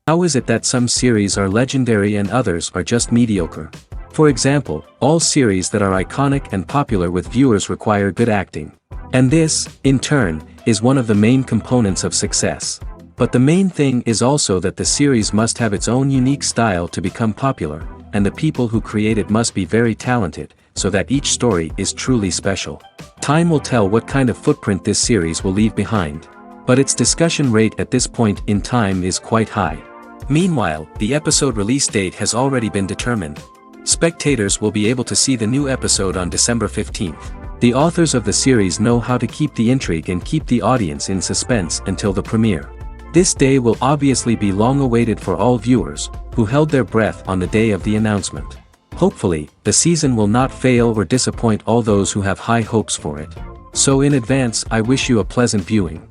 How is it that some series are legendary and others are just mediocre? For example, all series that are iconic and popular with viewers require good acting. And this, in turn, is one of the main components of success. But the main thing is also that the series must have its own unique style to become popular, and the people who create it must be very talented, so that each story is truly special. Time will tell what kind of footprint this series will leave behind. But its discussion rate at this point in time is quite high. Meanwhile, the episode release date has already been determined. Spectators will be able to see the new episode on December 15th. The authors of the series know how to keep the intrigue and keep the audience in suspense until the premiere. This day will obviously be long awaited for all viewers, who held their breath on the day of the announcement. Hopefully, the season will not fail or disappoint all those who have high hopes for it. So in advance, I wish you a pleasant viewing.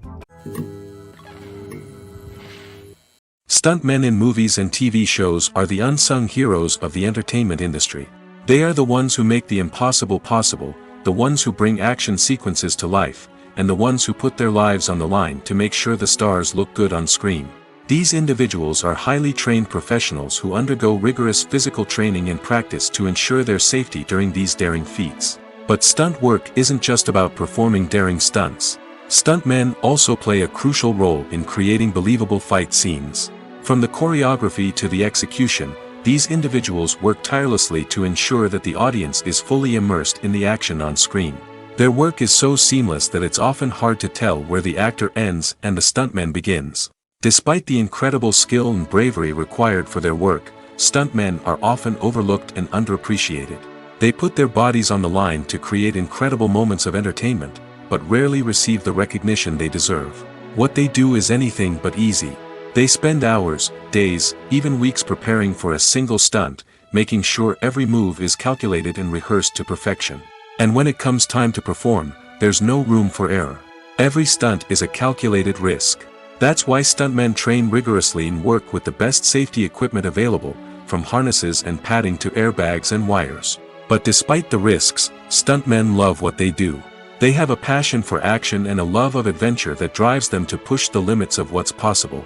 Stuntmen in movies and TV shows are the unsung heroes of the entertainment industry. They are the ones who make the impossible possible, the ones who bring action sequences to life, and the ones who put their lives on the line to make sure the stars look good on screen. These individuals are highly trained professionals who undergo rigorous physical training and practice to ensure their safety during these daring feats. But stunt work isn't just about performing daring stunts. Stuntmen also play a crucial role in creating believable fight scenes. From the choreography to the execution, these individuals work tirelessly to ensure that the audience is fully immersed in the action on screen. Their work is so seamless that it's often hard to tell where the actor ends and the stuntman begins. Despite the incredible skill and bravery required for their work, stuntmen are often overlooked and underappreciated. They put their bodies on the line to create incredible moments of entertainment, but rarely receive the recognition they deserve. What they do is anything but easy. They spend hours, days, even weeks preparing for a single stunt, making sure every move is calculated and rehearsed to perfection. And when it comes time to perform, there's no room for error. Every stunt is a calculated risk. That's why stuntmen train rigorously and work with the best safety equipment available, from harnesses and padding to airbags and wires. But despite the risks, stuntmen love what they do. They have a passion for action and a love of adventure that drives them to push the limits of what's possible.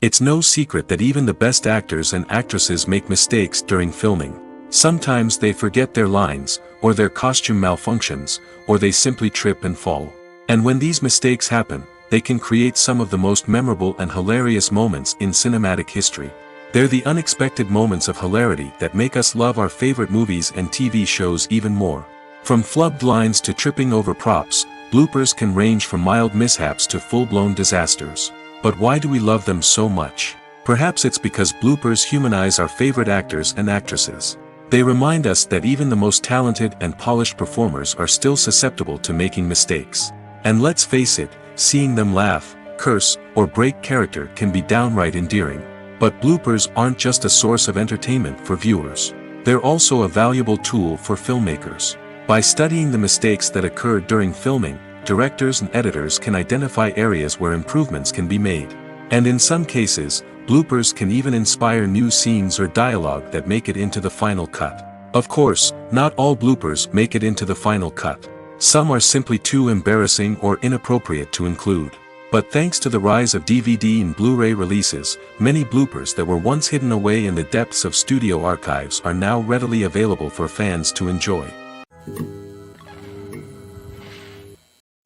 It's no secret that even the best actors and actresses make mistakes during filming. Sometimes they forget their lines, or their costume malfunctions, or they simply trip and fall. And when these mistakes happen, they can create some of the most memorable and hilarious moments in cinematic history. They're the unexpected moments of hilarity that make us love our favorite movies and TV shows even more. From flubbed lines to tripping over props, bloopers can range from mild mishaps to full-blown disasters. But why do we love them so much? Perhaps it's because bloopers humanize our favorite actors and actresses. They remind us that even the most talented and polished performers are still susceptible to making mistakes. And let's face it, seeing them laugh, curse, or break character can be downright endearing. But bloopers aren't just a source of entertainment for viewers. They're also a valuable tool for filmmakers. By studying the mistakes that occurred during filming, directors and editors can identify areas where improvements can be made. And in some cases, bloopers can even inspire new scenes or dialogue that make it into the final cut. Of course, not all bloopers make it into the final cut. Some are simply too embarrassing or inappropriate to include. But thanks to the rise of DVD and Blu-ray releases, many bloopers that were once hidden away in the depths of studio archives are now readily available for fans to enjoy.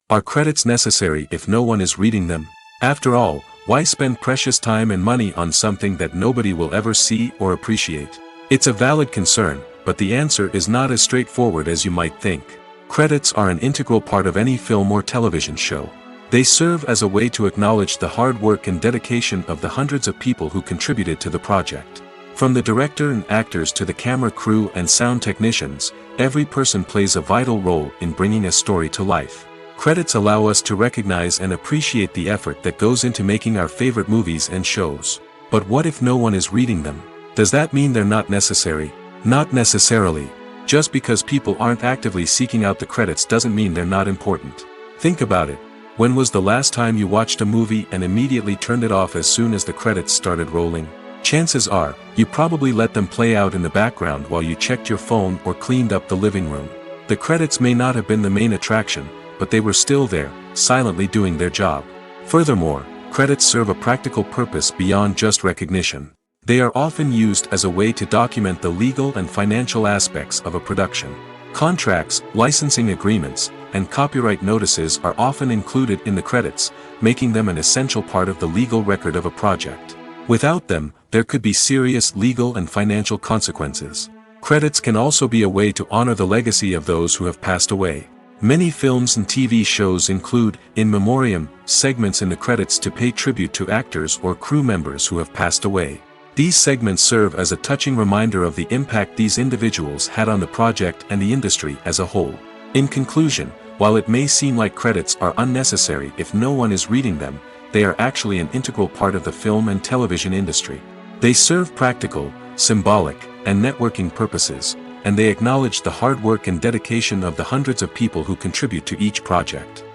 Are credits necessary if no one is reading them? After all, why spend precious time and money on something that nobody will ever see or appreciate? It's a valid concern, but the answer is not as straightforward as you might think. Credits are an integral part of any film or television show. They serve as a way to acknowledge the hard work and dedication of the hundreds of people who contributed to the project. From the director and actors to the camera crew and sound technicians, every person plays a vital role in bringing a story to life. Credits allow us to recognize and appreciate the effort that goes into making our favorite movies and shows. But what if no one is reading them? Does that mean they're not necessary? Not necessarily. Just because people aren't actively seeking out the credits doesn't mean they're not important. Think about it. When was the last time you watched a movie and immediately turned it off as soon as the credits started rolling? Chances are, you probably let them play out in the background while you checked your phone or cleaned up the living room. The credits may not have been the main attraction, but they were still there, silently doing their job. Furthermore, credits serve a practical purpose beyond just recognition. They are often used as a way to document the legal and financial aspects of a production. Contracts, licensing agreements, and copyright notices are often included in the credits, making them an essential part of the legal record of a project. Without them, there could be serious legal and financial consequences. Credits can also be a way to honor the legacy of those who have passed away. Many films and TV shows include, in memoriam, segments in the credits to pay tribute to actors or crew members who have passed away. These segments serve as a touching reminder of the impact these individuals had on the project and the industry as a whole. In conclusion, while it may seem like credits are unnecessary if no one is reading them, they are actually an integral part of the film and television industry. They serve practical, symbolic, and networking purposes, and they acknowledge the hard work and dedication of the hundreds of people who contribute to each project.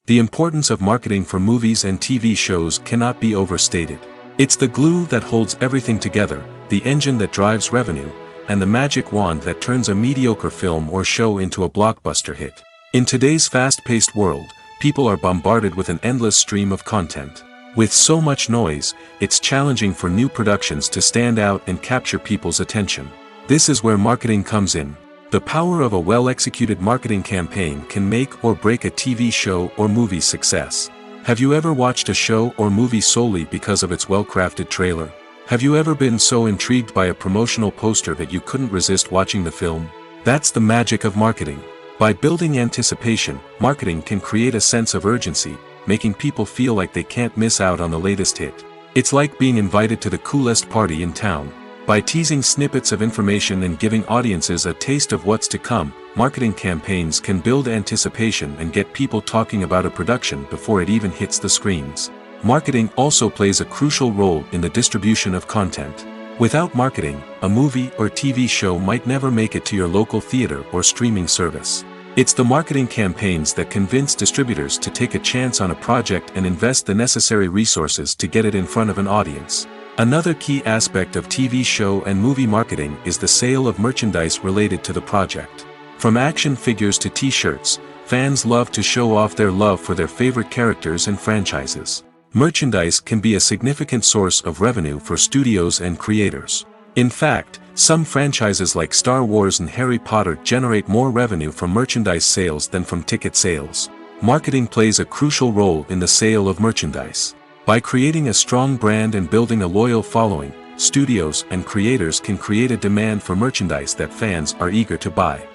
The importance of marketing for movies and TV shows cannot be overstated. It's the glue that holds everything together, the engine that drives revenue, and the magic wand that turns a mediocre film or show into a blockbuster hit. In today's fast-paced world, people are bombarded with an endless stream of content. With so much noise, it's challenging for new productions to stand out and capture people's attention. This is where marketing comes in. The power of a well-executed marketing campaign can make or break a TV show or movie's success. Have you ever watched a show or movie solely because of its well-crafted trailer? Have you ever been so intrigued by a promotional poster that you couldn't resist watching the film? That's the magic of marketing. By building anticipation, marketing can create a sense of urgency, making people feel like they can't miss out on the latest hit. It's like being invited to the coolest party in town. By teasing snippets of information and giving audiences a taste of what's to come, marketing campaigns can build anticipation and get people talking about a production before it even hits the screens. Marketing also plays a crucial role in the distribution of content. Without marketing, a movie or TV show might never make it to your local theater or streaming service. It's the marketing campaigns that convince distributors to take a chance on a project and invest the necessary resources to get it in front of an audience. Another key aspect of TV show and movie marketing is the sale of merchandise related to the project. From action figures to t-shirts, fans love to show off their love for their favorite characters and franchises. Merchandise can be a significant source of revenue for studios and creators. In fact, some franchises like Star Wars and Harry Potter generate more revenue from merchandise sales than from ticket sales. Marketing plays a crucial role in the sale of merchandise. By creating a strong brand and building a loyal following, studios and creators can create a demand for merchandise that fans are eager to buy.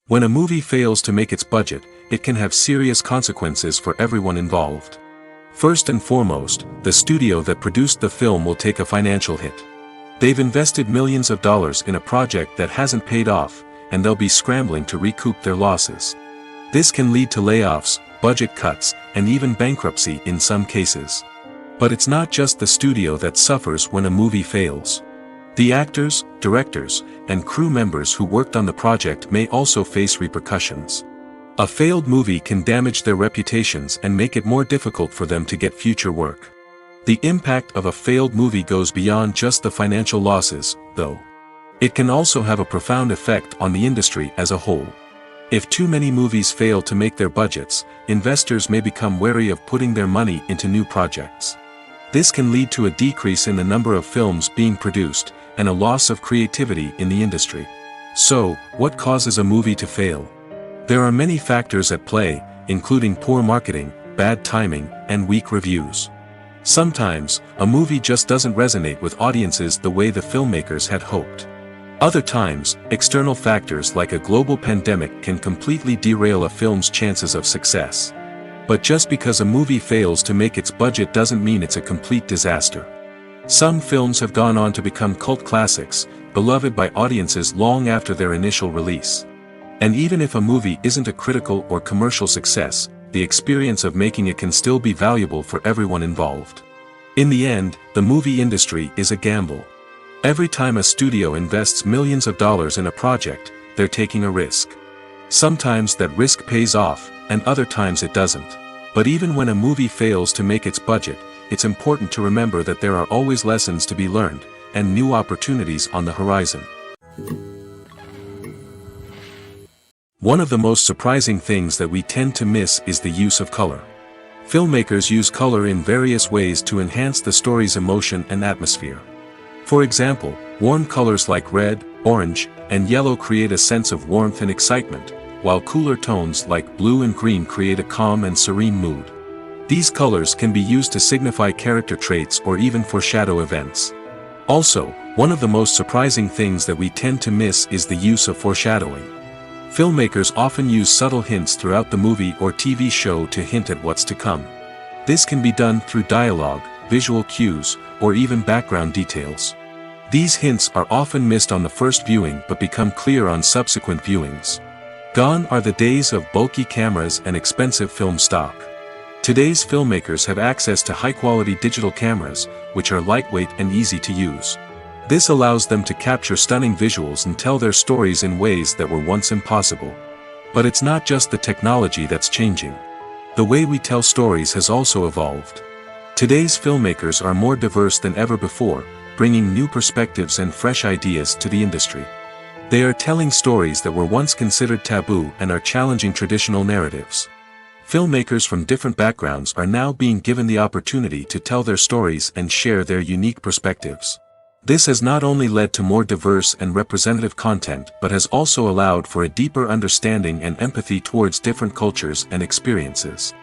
When a movie fails to make its budget, it can have serious consequences for everyone involved. First and foremost, the studio that produced the film will take a financial hit. They've invested millions of dollars in a project that hasn't paid off, and they'll be scrambling to recoup their losses. This can lead to layoffs, budget cuts, and even bankruptcy in some cases. But it's not just the studio that suffers when a movie fails. The actors, directors, and crew members who worked on the project may also face repercussions. A failed movie can damage their reputations and make it more difficult for them to get future work. The impact of a failed movie goes beyond just the financial losses, though. It can also have a profound effect on the industry as a whole. If too many movies fail to make their budgets, investors may become wary of putting their money into new projects. This can lead to a decrease in the number of films being produced, and a loss of creativity in the industry. So, what causes a movie to fail? There are many factors at play, including poor marketing, bad timing, and weak reviews. Sometimes, a movie just doesn't resonate with audiences the way the filmmakers had hoped. Other times, external factors like a global pandemic can completely derail a film's chances of success. But just because a movie fails to make its budget doesn't mean it's a complete disaster. Some films have gone on to become cult classics, beloved by audiences long after their initial release. And even if a movie isn't a critical or commercial success, the experience of making it can still be valuable for everyone involved. In the end, the movie industry is a gamble. Every time a studio invests millions of dollars in a project, they're taking a risk. Sometimes that risk pays off, and other times it doesn't. But even when a movie fails to make its budget, it's important to remember that there are always lessons to be learned, and new opportunities on the horizon. One of the most surprising things that we tend to miss is the use of color. Filmmakers use color in various ways to enhance the story's emotion and atmosphere. For example, warm colors like red, orange, and yellow create a sense of warmth and excitement, while cooler tones like blue and green create a calm and serene mood. These colors can be used to signify character traits or even foreshadow events. Also, one of the most surprising things that we tend to miss is the use of foreshadowing. Filmmakers often use subtle hints throughout the movie or TV show to hint at what's to come. This can be done through dialogue, visual cues, or even background details. These hints are often missed on the first viewing but become clear on subsequent viewings. Gone are the days of bulky cameras and expensive film stock. Today's filmmakers have access to high-quality digital cameras, which are lightweight and easy to use. This allows them to capture stunning visuals and tell their stories in ways that were once impossible. But it's not just the technology that's changing. The way we tell stories has also evolved. Today's filmmakers are more diverse than ever before, bringing new perspectives and fresh ideas to the industry. They are telling stories that were once considered taboo and are challenging traditional narratives. Filmmakers from different backgrounds are now being given the opportunity to tell their stories and share their unique perspectives. This has not only led to more diverse and representative content but has also allowed for a deeper understanding and empathy towards different cultures and experiences.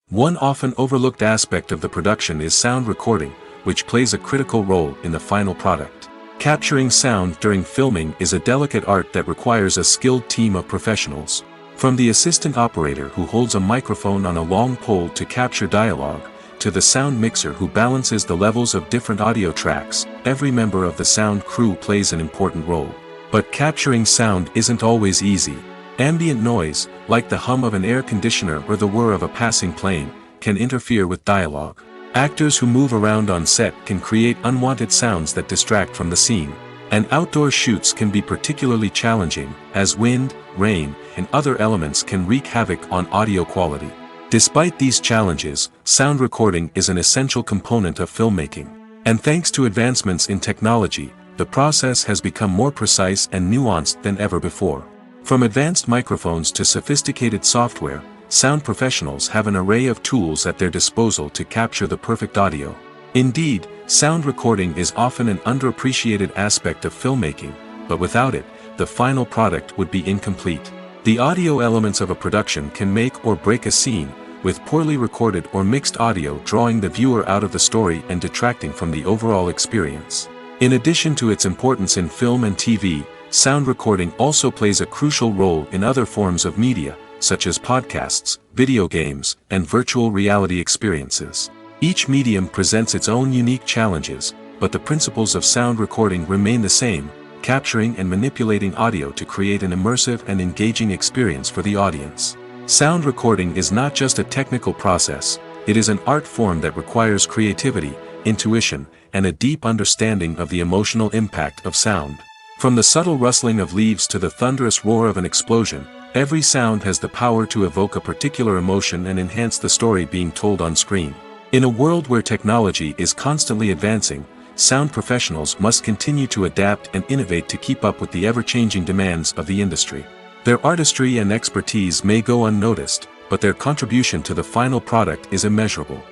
One often overlooked aspect of the production is sound recording, which plays a critical role in the final product. Capturing sound during filming is a delicate art that requires a skilled team of professionals. From the assistant operator who holds a microphone on a long pole to capture dialogue, to the sound mixer who balances the levels of different audio tracks, every member of the sound crew plays an important role. But capturing sound isn't always easy. Ambient noise, like the hum of an air conditioner or the whir of a passing plane, can interfere with dialogue. Actors who move around on set can create unwanted sounds that distract from the scene. And outdoor shoots can be particularly challenging, as wind, rain, and other elements can wreak havoc on audio quality. Despite these challenges, sound recording is an essential component of filmmaking. And thanks to advancements in technology, the process has become more precise and nuanced than ever before. From advanced microphones to sophisticated software, sound professionals have an array of tools at their disposal to capture the perfect audio. Indeed, sound recording is often an underappreciated aspect of filmmaking, but without it, the final product would be incomplete. The audio elements of a production can make or break a scene, with poorly recorded or mixed audio drawing the viewer out of the story and detracting from the overall experience. In addition to its importance in film and TV, sound recording also plays a crucial role in other forms of media, such as podcasts, video games, and virtual reality experiences. Each medium presents its own unique challenges, but the principles of sound recording remain the same, capturing and manipulating audio to create an immersive and engaging experience for the audience. Sound recording is not just a technical process, it is an art form that requires creativity, intuition, and a deep understanding of the emotional impact of sound. From the subtle rustling of leaves to the thunderous roar of an explosion, every sound has the power to evoke a particular emotion and enhance the story being told on screen. In a world where technology is constantly advancing, sound professionals must continue to adapt and innovate to keep up with the ever-changing demands of the industry. Their artistry and expertise may go unnoticed, but their contribution to the final product is immeasurable.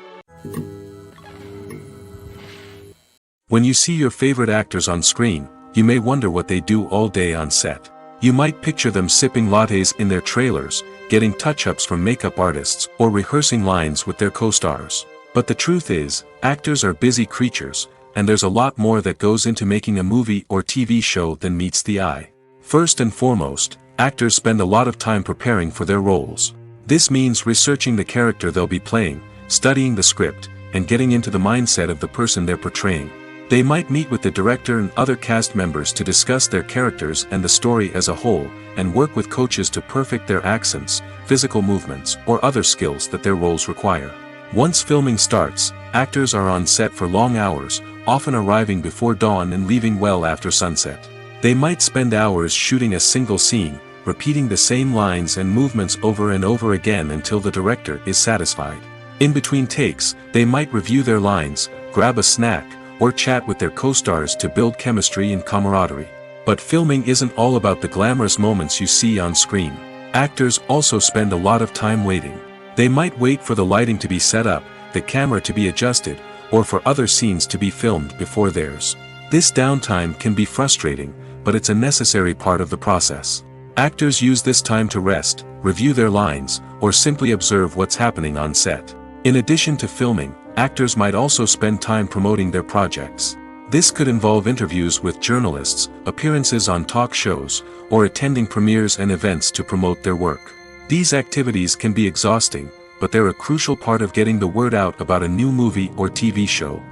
When you see your favorite actors on screen, you may wonder what they do all day on set. You might picture them sipping lattes in their trailers, getting touch-ups from makeup artists, or rehearsing lines with their co-stars. But the truth is, actors are busy creatures, and there's a lot more that goes into making a movie or TV show than meets the eye. First and foremost, actors spend a lot of time preparing for their roles. This means researching the character they'll be playing, studying the script, and getting into the mindset of the person they're portraying. They might meet with the director and other cast members to discuss their characters and the story as a whole, and work with coaches to perfect their accents, physical movements, or other skills that their roles require. Once filming starts, actors are on set for long hours, often arriving before dawn and leaving well after sunset. They might spend hours shooting a single scene, repeating the same lines and movements over and over again until the director is satisfied. In between takes, they might review their lines, grab a snack, or chat with their co-stars to build chemistry and camaraderie. But filming isn't all about the glamorous moments you see on screen. Actors also spend a lot of time waiting. They might wait for the lighting to be set up, the camera to be adjusted, or for other scenes to be filmed before theirs. This downtime can be frustrating, but it's a necessary part of the process. Actors use this time to rest, review their lines, or simply observe what's happening on set. In addition to filming, actors might also spend time promoting their projects. This could involve interviews with journalists, appearances on talk shows, or attending premieres and events to promote their work. These activities can be exhausting, but they're a crucial part of getting the word out about a new movie or TV show.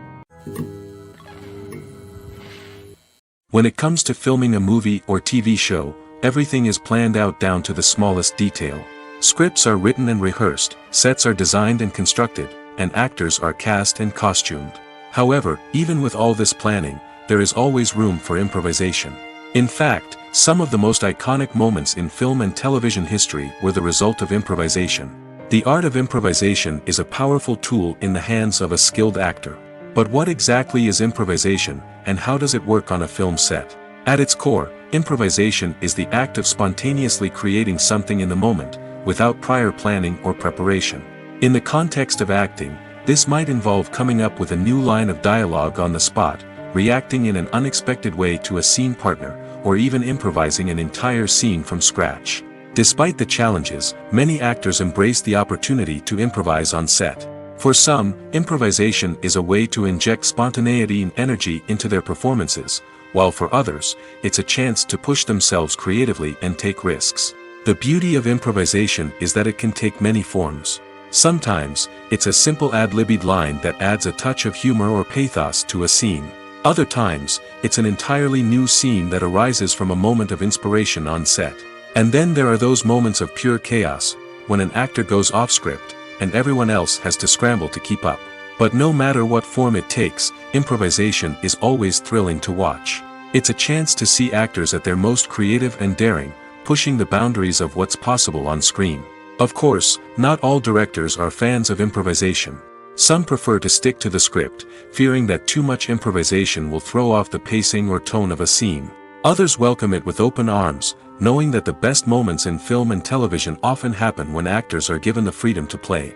When it comes to filming a movie or TV show, everything is planned out down to the smallest detail. Scripts are written and rehearsed, sets are designed and constructed, and actors are cast and costumed. However, even with all this planning, there is always room for improvisation. In fact, some of the most iconic moments in film and television history were the result of improvisation. The art of improvisation is a powerful tool in the hands of a skilled actor. But what exactly is improvisation, and how does it work on a film set? At its core, improvisation is the act of spontaneously creating something in the moment, without prior planning or preparation. In the context of acting, this might involve coming up with a new line of dialogue on the spot, reacting in an unexpected way to a scene partner, or even improvising an entire scene from scratch. Despite the challenges, many actors embrace the opportunity to improvise on set. For some, improvisation is a way to inject spontaneity and energy into their performances, while for others, it's a chance to push themselves creatively and take risks. The beauty of improvisation is that it can take many forms. Sometimes, it's a simple ad-libbed line that adds a touch of humor or pathos to a scene. Other times, it's an entirely new scene that arises from a moment of inspiration on set. And then there are those moments of pure chaos, when an actor goes off script, and everyone else has to scramble to keep up. But no matter what form it takes, improvisation is always thrilling to watch. It's a chance to see actors at their most creative and daring, pushing the boundaries of what's possible on screen. Of course, not all directors are fans of improvisation. Some prefer to stick to the script, fearing that too much improvisation will throw off the pacing or tone of a scene. Others welcome it with open arms, knowing that the best moments in film and television often happen when actors are given the freedom to play.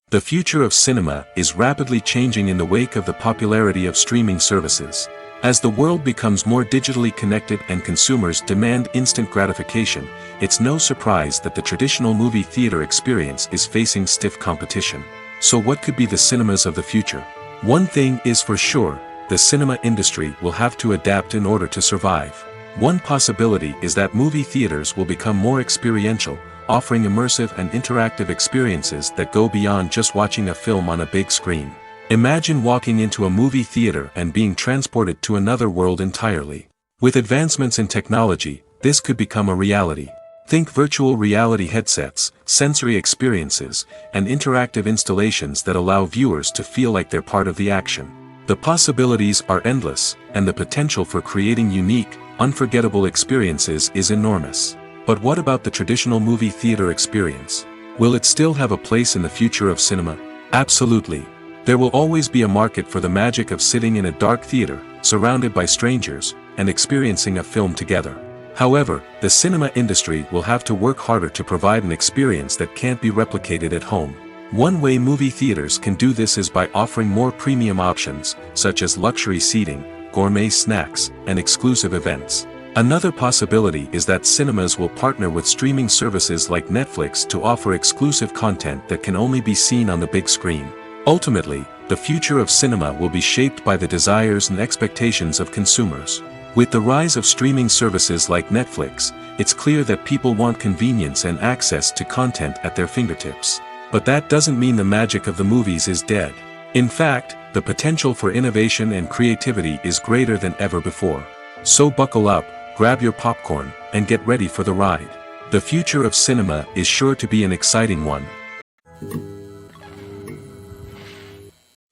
The future of cinema is rapidly changing in the wake of the popularity of streaming services. As the world becomes more digitally connected and consumers demand instant gratification, it's no surprise that the traditional movie theater experience is facing stiff competition. So what could be the cinemas of the future? One thing is for sure, the cinema industry will have to adapt in order to survive. One possibility is that movie theaters will become more experiential, offering immersive and interactive experiences that go beyond just watching a film on a big screen. Imagine walking into a movie theater and being transported to another world entirely. With advancements in technology, this could become a reality. Think virtual reality headsets, sensory experiences, and interactive installations that allow viewers to feel like they're part of the action. The possibilities are endless, and the potential for creating unique, unforgettable experiences is enormous. But what about the traditional movie theater experience? Will it still have a place in the future of cinema? Absolutely. There will always be a market for the magic of sitting in a dark theater, surrounded by strangers, and experiencing a film together. However, the cinema industry will have to work harder to provide an experience that can't be replicated at home. One way movie theaters can do this is by offering more premium options, such as luxury seating, gourmet snacks, and exclusive events. Another possibility is that cinemas will partner with streaming services like Netflix to offer exclusive content that can only be seen on the big screen. Ultimately, the future of cinema will be shaped by the desires and expectations of consumers. With the rise of streaming services like Netflix, it's clear that people want convenience and access to content at their fingertips. But that doesn't mean the magic of the movies is dead. In fact, the potential for innovation and creativity is greater than ever before. So buckle up, grab your popcorn, and get ready for the ride. The future of cinema is sure to be an exciting one.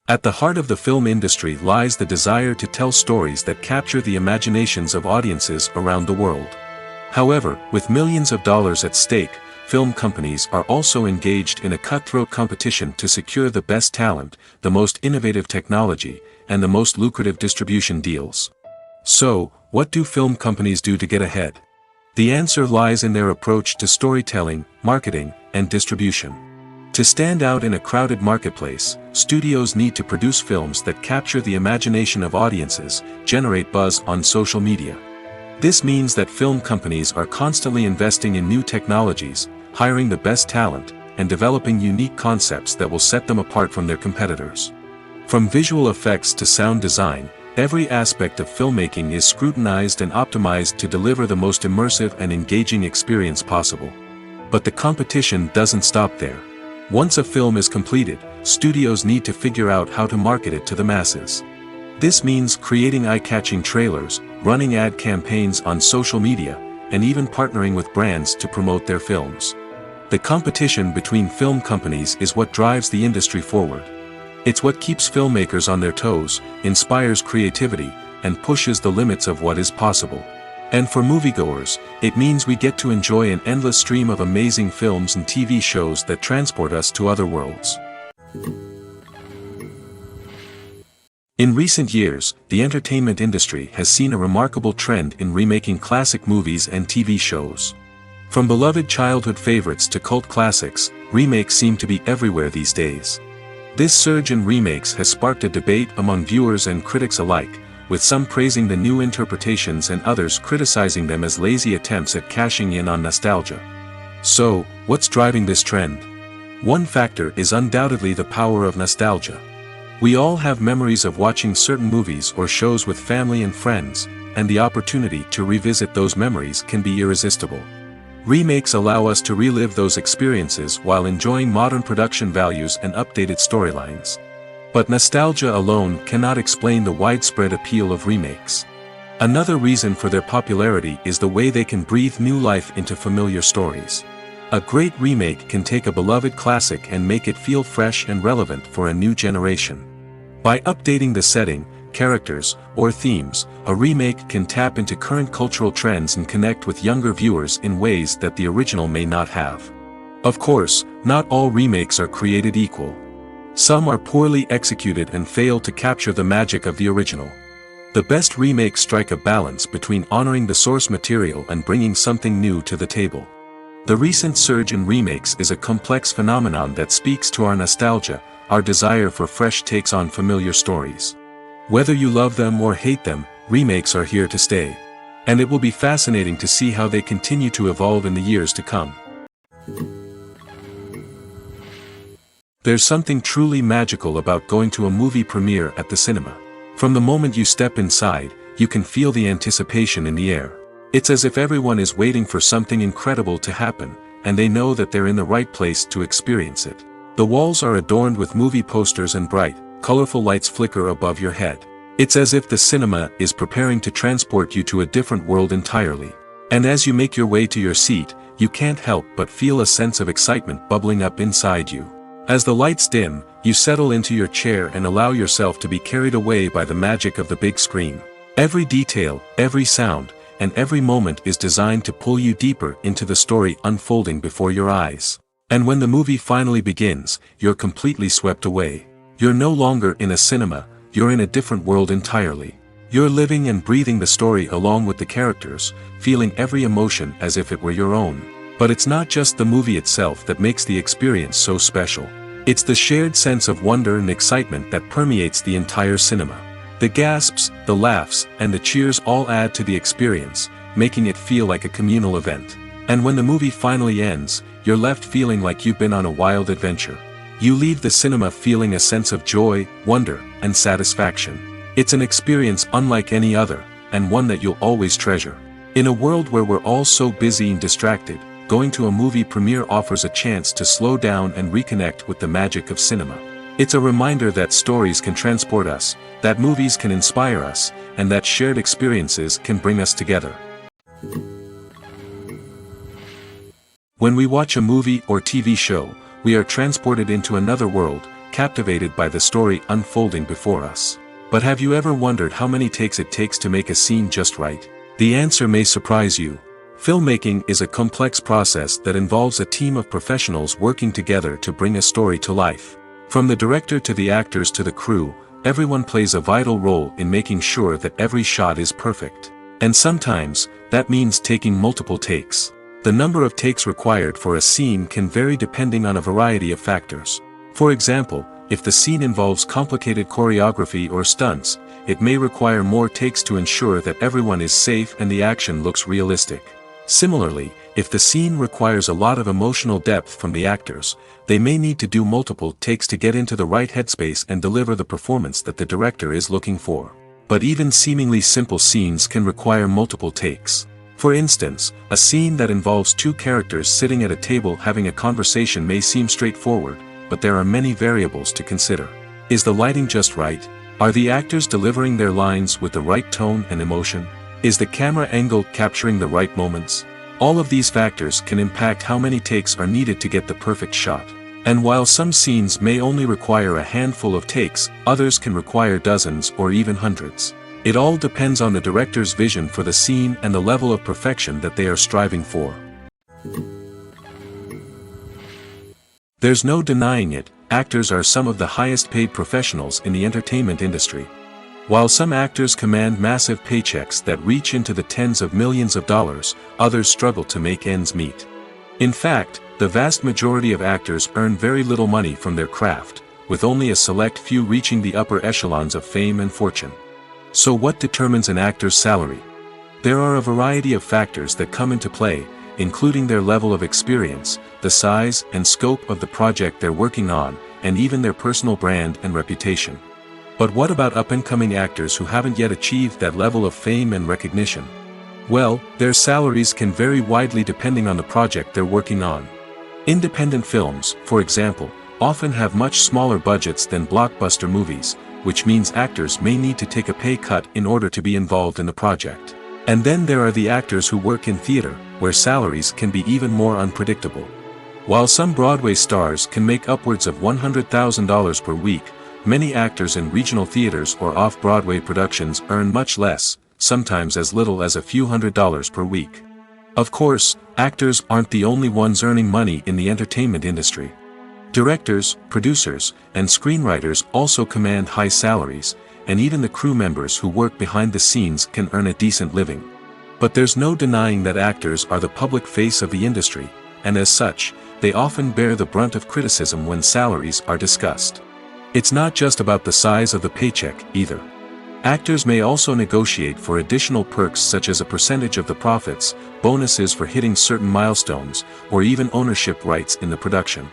At the heart of the film industry lies the desire to tell stories that capture the imaginations of audiences around the world. However, with millions of dollars at stake, film companies are also engaged in a cutthroat competition to secure the best talent, the most innovative technology, and the most lucrative distribution deals. So, what do film companies do to get ahead? The answer lies in their approach to storytelling, marketing, and distribution. To stand out in a crowded marketplace, studios need to produce films that capture the imagination of audiences, generate buzz on social media. This means that film companies are constantly investing in new technologies, hiring the best talent, and developing unique concepts that will set them apart from their competitors. From visual effects to sound design, every aspect of filmmaking is scrutinized and optimized to deliver the most immersive and engaging experience possible. But the competition doesn't stop there. Once a film is completed, studios need to figure out how to market it to the masses. This means creating eye-catching trailers, running ad campaigns on social media, and even partnering with brands to promote their films. The competition between film companies is what drives the industry forward. It's what keeps filmmakers on their toes, inspires creativity, and pushes the limits of what is possible. And for moviegoers, it means we get to enjoy an endless stream of amazing films and TV shows that transport us to other worlds. In recent years, the entertainment industry has seen a remarkable trend in remaking classic movies and TV shows. From beloved childhood favorites to cult classics, remakes seem to be everywhere these days. This surge in remakes has sparked a debate among viewers and critics alike, with some praising the new interpretations and others criticizing them as lazy attempts at cashing in on nostalgia. So, what's driving this trend? One factor is undoubtedly the power of nostalgia. We all have memories of watching certain movies or shows with family and friends, and the opportunity to revisit those memories can be irresistible. Remakes allow us to relive those experiences while enjoying modern production values and updated storylines. But nostalgia alone cannot explain the widespread appeal of remakes. Another reason for their popularity is the way they can breathe new life into familiar stories. A great remake can take a beloved classic and make it feel fresh and relevant for a new generation. By updating the setting, characters, or themes, a remake can tap into current cultural trends and connect with younger viewers in ways that the original may not have. Of course, not all remakes are created equal. Some are poorly executed and fail to capture the magic of the original. The best remakes strike a balance between honoring the source material and bringing something new to the table. The recent surge in remakes is a complex phenomenon that speaks to our nostalgia, our desire for fresh takes on familiar stories. Whether you love them or hate them, remakes are here to stay. And it will be fascinating to see how they continue to evolve in the years to come. There's something truly magical about going to a movie premiere at the cinema. From the moment you step inside, you can feel the anticipation in the air. It's as if everyone is waiting for something incredible to happen, and they know that they're in the right place to experience it. The walls are adorned with movie posters and bright, colorful lights flicker above your head. It's as if the cinema is preparing to transport you to a different world entirely. And as you make your way to your seat, you can't help but feel a sense of excitement bubbling up inside you. As the lights dim, you settle into your chair and allow yourself to be carried away by the magic of the big screen. Every detail, every sound, and every moment is designed to pull you deeper into the story unfolding before your eyes. And when the movie finally begins, you're completely swept away. You're no longer in a cinema, you're in a different world entirely. You're living and breathing the story along with the characters, feeling every emotion as if it were your own. But it's not just the movie itself that makes the experience so special. It's the shared sense of wonder and excitement that permeates the entire cinema. The gasps, the laughs, and the cheers all add to the experience, making it feel like a communal event. And when the movie finally ends, you're left feeling like you've been on a wild adventure. You leave the cinema feeling a sense of joy, wonder, and satisfaction. It's an experience unlike any other, and one that you'll always treasure. In a world where we're all so busy and distracted, going to a movie premiere offers a chance to slow down and reconnect with the magic of cinema. It's a reminder that stories can transport us, that movies can inspire us, and that shared experiences can bring us together. When we watch a movie or TV show, we are transported into another world, captivated by the story unfolding before us. But have you ever wondered how many takes it takes to make a scene just right? The answer may surprise you. Filmmaking is a complex process that involves a team of professionals working together to bring a story to life. From the director to the actors to the crew, everyone plays a vital role in making sure that every shot is perfect. And sometimes, that means taking multiple takes. The number of takes required for a scene can vary depending on a variety of factors. For example, if the scene involves complicated choreography or stunts, it may require more takes to ensure that everyone is safe and the action looks realistic. Similarly, if the scene requires a lot of emotional depth from the actors, they may need to do multiple takes to get into the right headspace and deliver the performance that the director is looking for. But even seemingly simple scenes can require multiple takes. For instance, a scene that involves two characters sitting at a table having a conversation may seem straightforward, but there are many variables to consider. Is the lighting just right? Are the actors delivering their lines with the right tone and emotion? Is the camera angle capturing the right moments? All of these factors can impact how many takes are needed to get the perfect shot. And while some scenes may only require a handful of takes, others can require dozens or even hundreds. It all depends on the director's vision for the scene and the level of perfection that they are striving for. There's no denying it, actors are some of the highest paid professionals in the entertainment industry. While some actors command massive paychecks that reach into the tens of millions of dollars, others struggle to make ends meet. In fact, the vast majority of actors earn very little money from their craft, with only a select few reaching the upper echelons of fame and fortune. So what determines an actor's salary? There are a variety of factors that come into play, including their level of experience, the size and scope of the project they're working on, and even their personal brand and reputation. But what about up-and-coming actors who haven't yet achieved that level of fame and recognition? Well, their salaries can vary widely depending on the project they're working on. Independent films, for example, often have much smaller budgets than blockbuster movies, which means actors may need to take a pay cut in order to be involved in the project. And then there are the actors who work in theater, where salaries can be even more unpredictable. While some Broadway stars can make upwards of $100,000 per week, many actors in regional theaters or off-Broadway productions earn much less, sometimes as little as a few $100s per week. Of course, actors aren't the only ones earning money in the entertainment industry. Directors, producers, and screenwriters also command high salaries, and even the crew members who work behind the scenes can earn a decent living. But there's no denying that actors are the public face of the industry, and as such, they often bear the brunt of criticism when salaries are discussed. It's not just about the size of the paycheck, either. Actors may also negotiate for additional perks such as a percentage of the profits, bonuses for hitting certain milestones, or even ownership rights in the production.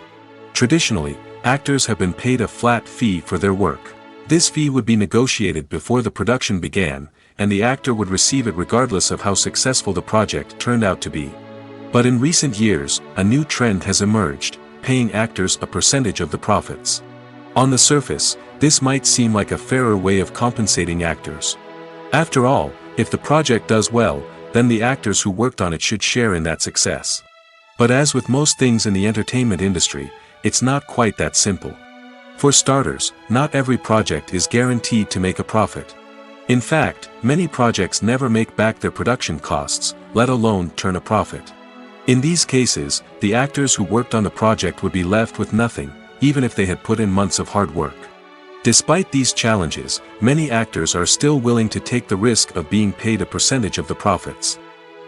Traditionally, actors have been paid a flat fee for their work. This fee would be negotiated before the production began, and the actor would receive it regardless of how successful the project turned out to be. But in recent years, a new trend has emerged, paying actors a percentage of the profits. On the surface, this might seem like a fairer way of compensating actors. After all, if the project does well, then the actors who worked on it should share in that success. But as with most things in the entertainment industry, it's not quite that simple. For starters, not every project is guaranteed to make a profit. In fact, many projects never make back their production costs, let alone turn a profit. In these cases, the actors who worked on the project would be left with nothing, even if they had put in months of hard work. Despite these challenges, many actors are still willing to take the risk of being paid a percentage of the profits.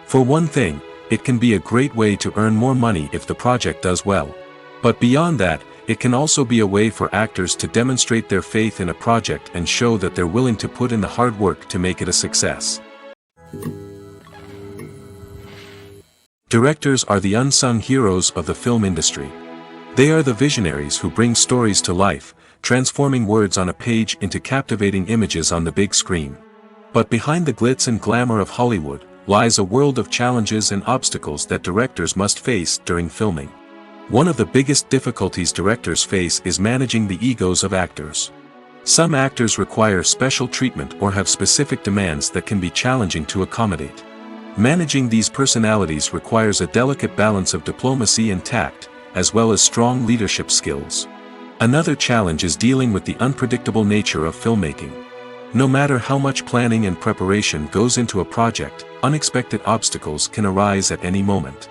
For one thing, it can be a great way to earn more money if the project does well. But beyond that, it can also be a way for actors to demonstrate their faith in a project and show that they're willing to put in the hard work to make it a success. Directors are the unsung heroes of the film industry. They are the visionaries who bring stories to life, transforming words on a page into captivating images on the big screen. But behind the glitz and glamour of Hollywood lies a world of challenges and obstacles that directors must face during filming. One of the biggest difficulties directors face is managing the egos of actors. Some actors require special treatment or have specific demands that can be challenging to accommodate. Managing these personalities requires a delicate balance of diplomacy and tact, as well as strong leadership skills. Another challenge is dealing with the unpredictable nature of filmmaking. No matter how much planning and preparation goes into a project, unexpected obstacles can arise at any moment.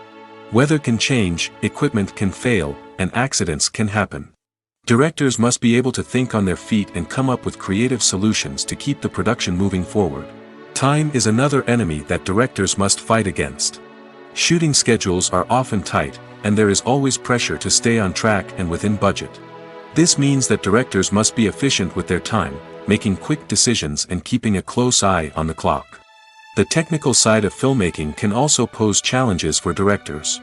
Weather can change, equipment can fail, and accidents can happen. Directors must be able to think on their feet and come up with creative solutions to keep the production moving forward. Time is another enemy that directors must fight against. Shooting schedules are often tight, and there is always pressure to stay on track and within budget. This means that directors must be efficient with their time, making quick decisions and keeping a close eye on the clock. The technical side of filmmaking can also pose challenges for directors.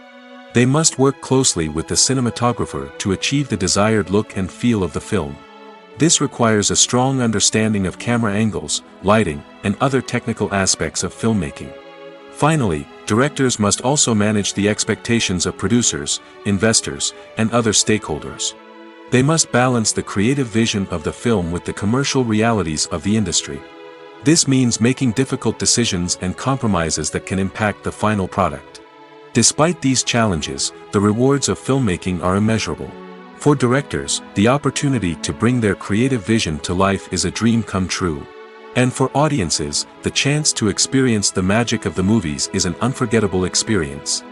They must work closely with the cinematographer to achieve the desired look and feel of the film. This requires a strong understanding of camera angles, lighting, and other technical aspects of filmmaking. Finally, directors must also manage the expectations of producers, investors, and other stakeholders. They must balance the creative vision of the film with the commercial realities of the industry. This means making difficult decisions and compromises that can impact the final product. Despite these challenges, the rewards of filmmaking are immeasurable. For directors, the opportunity to bring their creative vision to life is a dream come true. And for audiences, the chance to experience the magic of the movies is an unforgettable experience.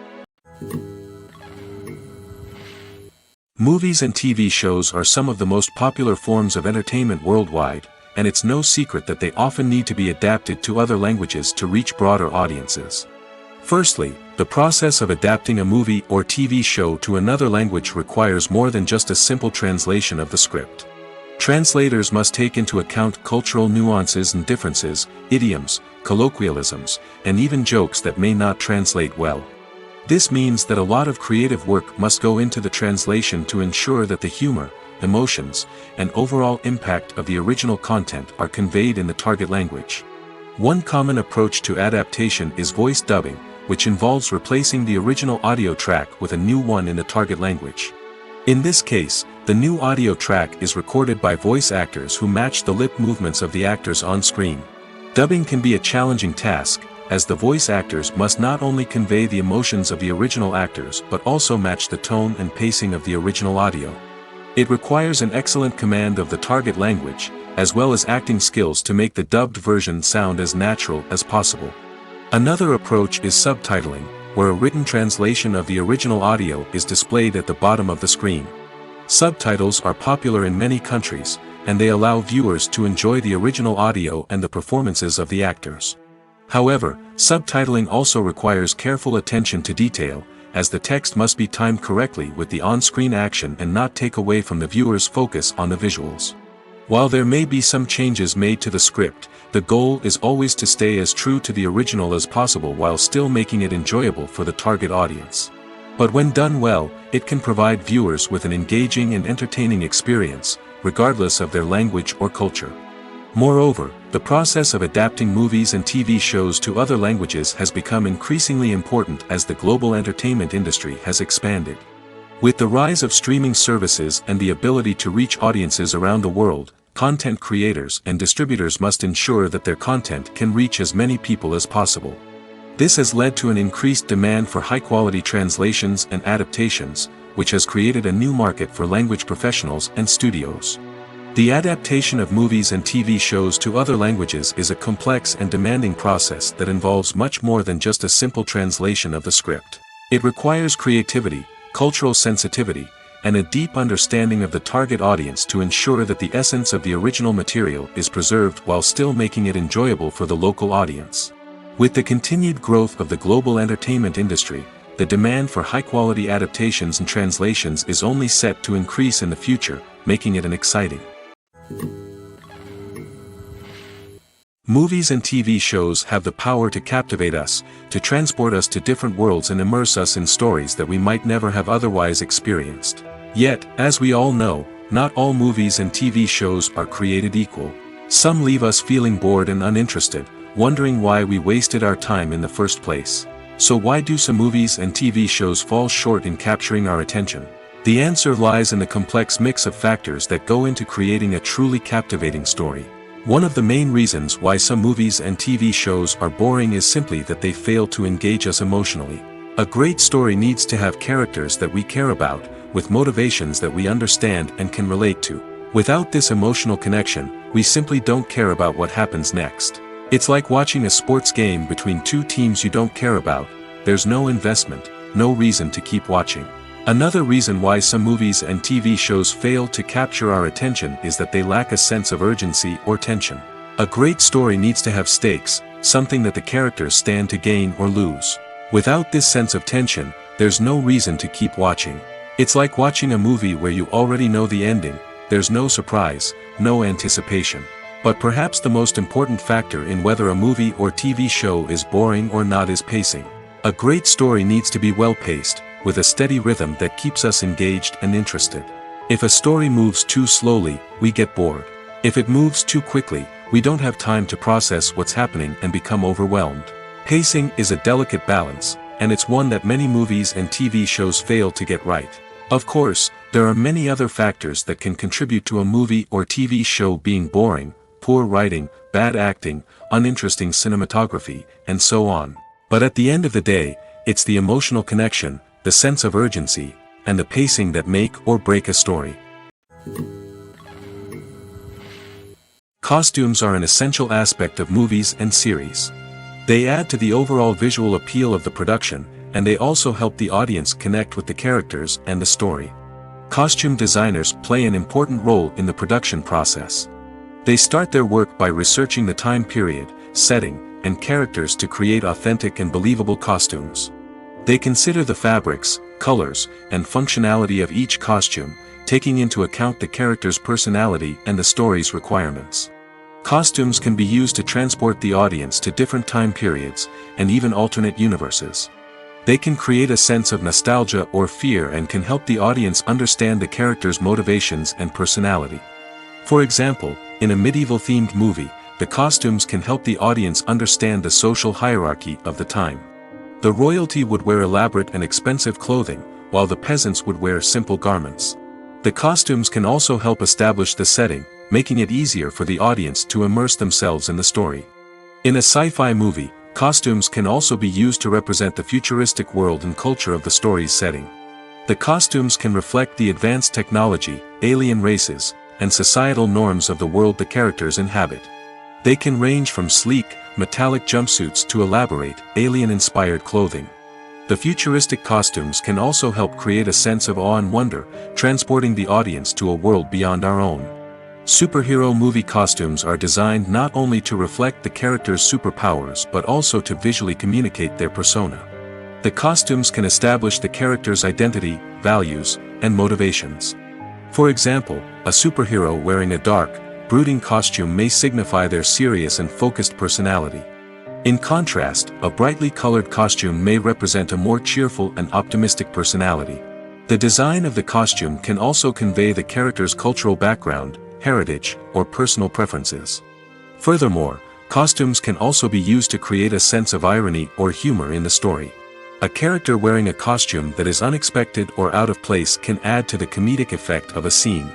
Movies and TV shows are some of the most popular forms of entertainment worldwide, and it's no secret that they often need to be adapted to other languages to reach broader audiences. Firstly, the process of adapting a movie or TV show to another language requires more than just a simple translation of the script. Translators must take into account cultural nuances and differences, idioms, colloquialisms, and even jokes that may not translate well. This means that a lot of creative work must go into the translation to ensure that the humor, emotions, and overall impact of the original content are conveyed in the target language. One common approach to adaptation is voice dubbing, which involves replacing the original audio track with a new one in the target language. In this case, the new audio track is recorded by voice actors who match the lip movements of the actors on screen. Dubbing can be a challenging task, as the voice actors must not only convey the emotions of the original actors but also match the tone and pacing of the original audio. It requires an excellent command of the target language, as well as acting skills to make the dubbed version sound as natural as possible. Another approach is subtitling, where a written translation of the original audio is displayed at the bottom of the screen. Subtitles are popular in many countries, and they allow viewers to enjoy the original audio and the performances of the actors. However, subtitling also requires careful attention to detail, as the text must be timed correctly with the on-screen action and not take away from the viewer's focus on the visuals. While there may be some changes made to the script, the goal is always to stay as true to the original as possible while still making it enjoyable for the target audience. But when done well, it can provide viewers with an engaging and entertaining experience, regardless of their language or culture. Moreover, the process of adapting movies and TV shows to other languages has become increasingly important as the global entertainment industry has expanded. With the rise of streaming services and the ability to reach audiences around the world, content creators and distributors must ensure that their content can reach as many people as possible. This has led to an increased demand for high-quality translations and adaptations, which has created a new market for language professionals and studios. The adaptation of movies and TV shows to other languages is a complex and demanding process that involves much more than just a simple translation of the script. It requires creativity, cultural sensitivity, and a deep understanding of the target audience to ensure that the essence of the original material is preserved while still making it enjoyable for the local audience. With the continued growth of the global entertainment industry, the demand for high-quality adaptations and translations is only set to increase in the future, making it an exciting. Movies and TV shows have the power to captivate us, to transport us to different worlds and immerse us in stories that we might never have otherwise experienced. Yet, as we all know, not all movies and TV shows are created equal. Some leave us feeling bored and uninterested, wondering why we wasted our time in the first place. So why do some movies and TV shows fall short in capturing our attention? The answer lies in the complex mix of factors that go into creating a truly captivating story. One of the main reasons why some movies and TV shows are boring is simply that they fail to engage us emotionally. A great story needs to have characters that we care about, with motivations that we understand and can relate to. Without this emotional connection, we simply don't care about what happens next. It's like watching a sports game between two teams you don't care about. There's no investment, no reason to keep watching. Another reason why some movies and TV shows fail to capture our attention is that they lack a sense of urgency or tension. A great story needs to have stakes, something that the characters stand to gain or lose. Without this sense of tension, there's no reason to keep watching. It's like watching a movie where you already know the ending, there's no surprise, no anticipation. But perhaps the most important factor in whether a movie or TV show is boring or not is pacing. A great story needs to be well-paced, with a steady rhythm that keeps us engaged and interested. If a story moves too slowly, we get bored. If it moves too quickly, we don't have time to process what's happening and become overwhelmed. Pacing is a delicate balance, and it's one that many movies and TV shows fail to get right. Of course, there are many other factors that can contribute to a movie or TV show being boring: poor writing, bad acting, uninteresting cinematography, and so on. But at the end of the day, it's the emotional connection, the sense of urgency, and the pacing that make or break a story. Costumes are an essential aspect of movies and series. They add to the overall visual appeal of the production, and they also help the audience connect with the characters and the story. Costume designers play an important role in the production process. They start their work by researching the time period, setting, and characters to create authentic and believable costumes. They consider the fabrics, colors, and functionality of each costume, taking into account the character's personality and the story's requirements. Costumes can be used to transport the audience to different time periods, and even alternate universes. They can create a sense of nostalgia or fear and can help the audience understand the character's motivations and personality. For example, in a medieval-themed movie, the costumes can help the audience understand the social hierarchy of the time. The royalty would wear elaborate and expensive clothing, while the peasants would wear simple garments. The costumes can also help establish the setting, making it easier for the audience to immerse themselves in the story. In a sci-fi movie, costumes can also be used to represent the futuristic world and culture of the story's setting. The costumes can reflect the advanced technology, alien races, and societal norms of the world the characters inhabit. They can range from sleek, metallic jumpsuits to elaborate, alien-inspired clothing. The futuristic costumes can also help create a sense of awe and wonder, transporting the audience to a world beyond our own. Superhero movie costumes are designed not only to reflect the character's superpowers but also to visually communicate their persona. The costumes can establish the character's identity, values, and motivations. For example, a superhero wearing a dark, brooding costume may signify their serious and focused personality. In contrast, a brightly colored costume may represent a more cheerful and optimistic personality. The design of the costume can also convey the character's cultural background, heritage, or personal preferences. Furthermore, costumes can also be used to create a sense of irony or humor in the story. A character wearing a costume that is unexpected or out of place can add to the comedic effect of a scene.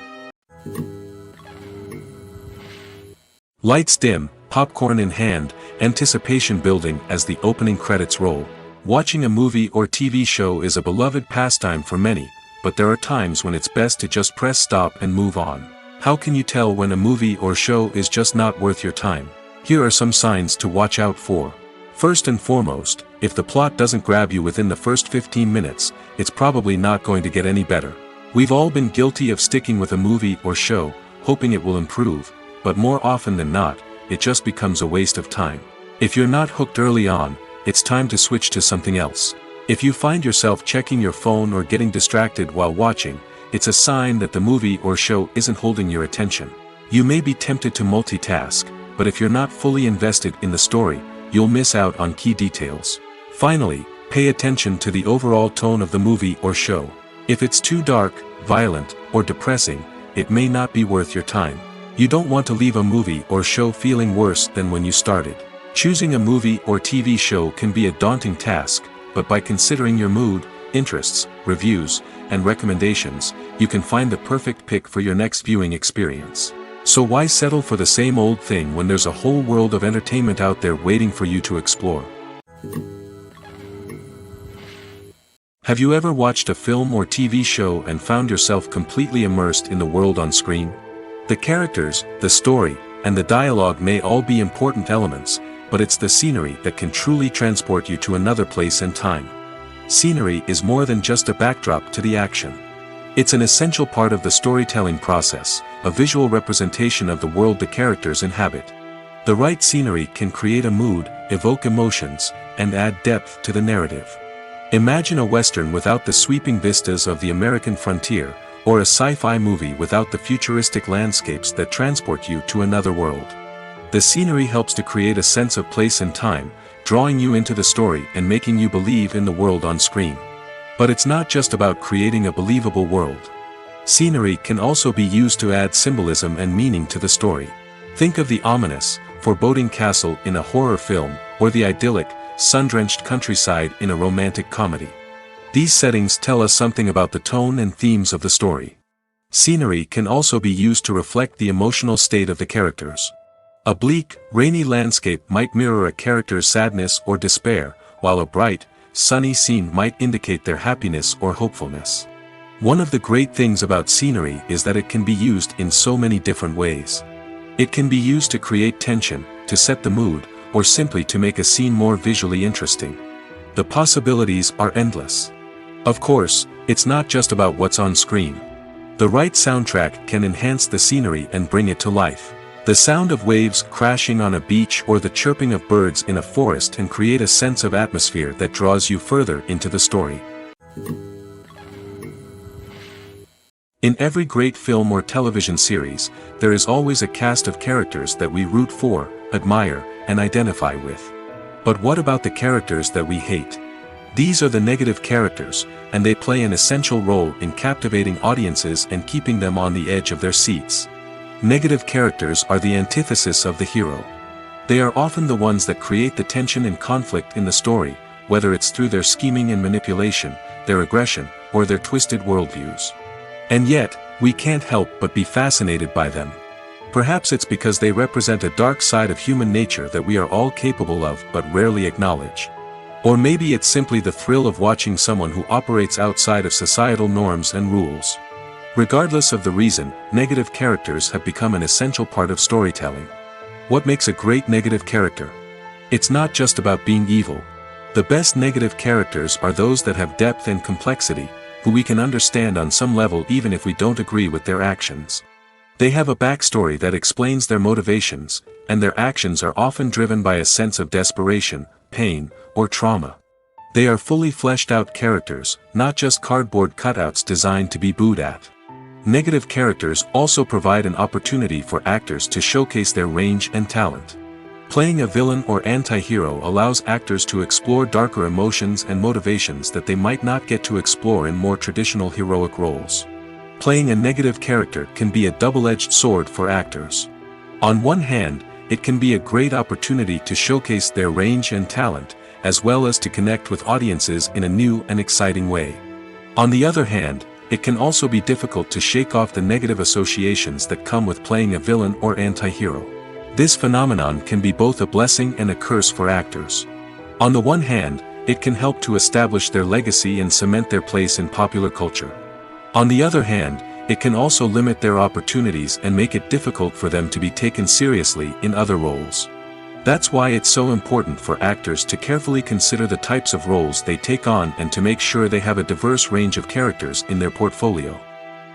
Lights dim, popcorn in hand, anticipation building as the opening credits roll. Watching a movie or TV show is a beloved pastime for many, but there are times when it's best to just press stop and move on. How can you tell when a movie or show is just not worth your time? Here are some signs to watch out for. First and foremost, if the plot doesn't grab you within the first 15 minutes, it's probably not going to get any better. We've all been guilty of sticking with a movie or show, hoping it will improve, but more often than not, it just becomes a waste of time. If you're not hooked early on, it's time to switch to something else. If you find yourself checking your phone or getting distracted while watching, it's a sign that the movie or show isn't holding your attention. You may be tempted to multitask, but if you're not fully invested in the story, you'll miss out on key details. Finally, pay attention to the overall tone of the movie or show. If it's too dark, violent, or depressing, it may not be worth your time. You don't want to leave a movie or show feeling worse than when you started. Choosing a movie or TV show can be a daunting task, but by considering your mood, interests, reviews, and recommendations, you can find the perfect pick for your next viewing experience. So why settle for the same old thing when there's a whole world of entertainment out there waiting for you to explore? Have you ever watched a film or TV show and found yourself completely immersed in the world on screen? The characters, the story, and the dialogue may all be important elements, but it's the scenery that can truly transport you to another place and time. Scenery is more than just a backdrop to the action. It's an essential part of the storytelling process, a visual representation of the world the characters inhabit. The right scenery can create a mood, evoke emotions, and add depth to the narrative. Imagine a Western without the sweeping vistas of the American frontier, or a sci-fi movie without the futuristic landscapes that transport you to another world. The scenery helps to create a sense of place and time, drawing you into the story and making you believe in the world on screen. But it's not just about creating a believable world. Scenery can also be used to add symbolism and meaning to the story. Think of the ominous, foreboding castle in a horror film, or the idyllic, sun-drenched countryside in a romantic comedy. These settings tell us something about the tone and themes of the story. Scenery can also be used to reflect the emotional state of the characters. A bleak, rainy landscape might mirror a character's sadness or despair, while a bright, sunny scene might indicate their happiness or hopefulness. One of the great things about scenery is that it can be used in so many different ways. It can be used to create tension, to set the mood, or simply to make a scene more visually interesting. The possibilities are endless. Of course, it's not just about what's on screen. The right soundtrack can enhance the scenery and bring it to life. The sound of waves crashing on a beach or the chirping of birds in a forest can create a sense of atmosphere that draws you further into the story. In every great film or television series, there is always a cast of characters that we root for, admire, and identify with. But what about the characters that we hate? These are the negative characters, and they play an essential role in captivating audiences and keeping them on the edge of their seats. Negative characters are the antithesis of the hero. They are often the ones that create the tension and conflict in the story, whether it's through their scheming and manipulation, their aggression, or their twisted worldviews. And yet, we can't help but be fascinated by them. Perhaps it's because they represent a dark side of human nature that we are all capable of but rarely acknowledge. Or maybe it's simply the thrill of watching someone who operates outside of societal norms and rules. Regardless of the reason, negative characters have become an essential part of storytelling. What makes a great negative character? It's not just about being evil. The best negative characters are those that have depth and complexity, who we can understand on some level even if we don't agree with their actions. They have a backstory that explains their motivations, and their actions are often driven by a sense of desperation, pain, or trauma. They are fully fleshed out characters, not just cardboard cutouts designed to be booed at. Negative characters also provide an opportunity for actors to showcase their range and talent. Playing a villain or anti-hero allows actors to explore darker emotions and motivations that they might not get to explore in more traditional heroic roles. Playing a negative character can be a double-edged sword for actors. On one hand, it can be a great opportunity to showcase their range and talent, as well as to connect with audiences in a new and exciting way. On the other hand, it can also be difficult to shake off the negative associations that come with playing a villain or anti-hero. This phenomenon can be both a blessing and a curse for actors. On the one hand, it can help to establish their legacy and cement their place in popular culture. On the other hand, it can also limit their opportunities and make it difficult for them to be taken seriously in other roles. That's why it's so important for actors to carefully consider the types of roles they take on and to make sure they have a diverse range of characters in their portfolio.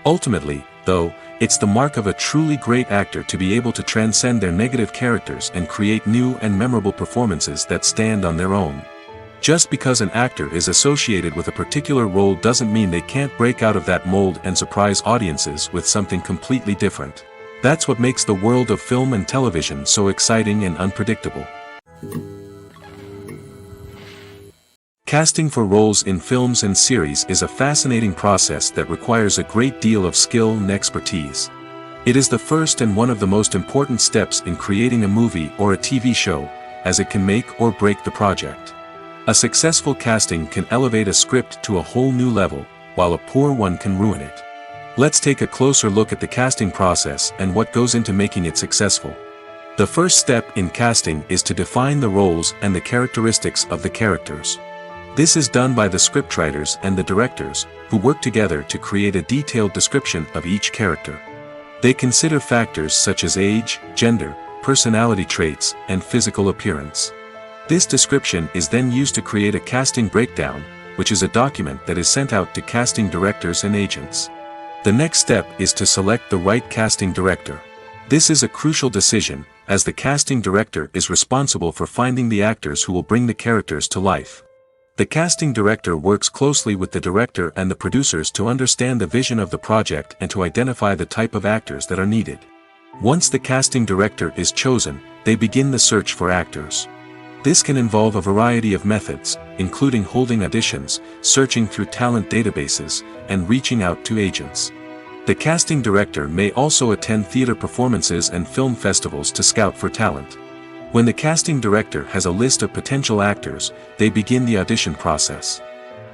Ultimately, though, it's the mark of a truly great actor to be able to transcend their negative characters and create new and memorable performances that stand on their own. Just because an actor is associated with a particular role doesn't mean they can't break out of that mold and surprise audiences with something completely different. That's what makes the world of film and television so exciting and unpredictable. Casting for roles in films and series is a fascinating process that requires a great deal of skill and expertise. It is the first and one of the most important steps in creating a movie or a TV show, as it can make or break the project. A successful casting can elevate a script to a whole new level, while a poor one can ruin it. Let's take a closer look at the casting process and what goes into making it successful. The first step in casting is to define the roles and the characteristics of the characters. This is done by the scriptwriters and the directors, who work together to create a detailed description of each character. They consider factors such as age, gender, personality traits, and physical appearance. This description is then used to create a casting breakdown, which is a document that is sent out to casting directors and agents. The next step is to select the right casting director. This is a crucial decision, as the casting director is responsible for finding the actors who will bring the characters to life. The casting director works closely with the director and the producers to understand the vision of the project and to identify the type of actors that are needed. Once the casting director is chosen, they begin the search for actors. This can involve a variety of methods, including holding auditions, searching through talent databases, and reaching out to agents. The casting director may also attend theater performances and film festivals to scout for talent. When the casting director has a list of potential actors, they begin the audition process.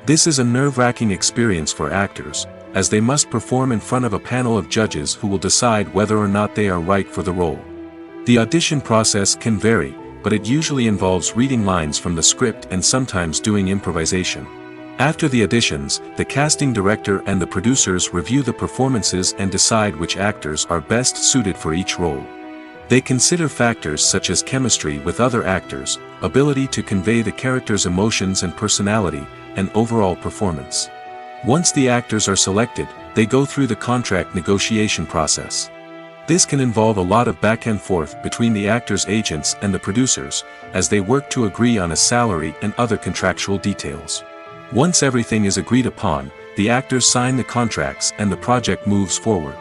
This is a nerve-wracking experience for actors, as they must perform in front of a panel of judges who will decide whether or not they are right for the role. The audition process can vary, but it usually involves reading lines from the script and sometimes doing improvisation. After the auditions, the casting director and the producers review the performances and decide which actors are best suited for each role. They consider factors such as chemistry with other actors, ability to convey the character's emotions and personality, and overall performance. Once the actors are selected, they go through the contract negotiation process. This can involve a lot of back and forth between the actors' agents and the producers, as they work to agree on a salary and other contractual details. Once everything is agreed upon, the actors sign the contracts and the project moves forward.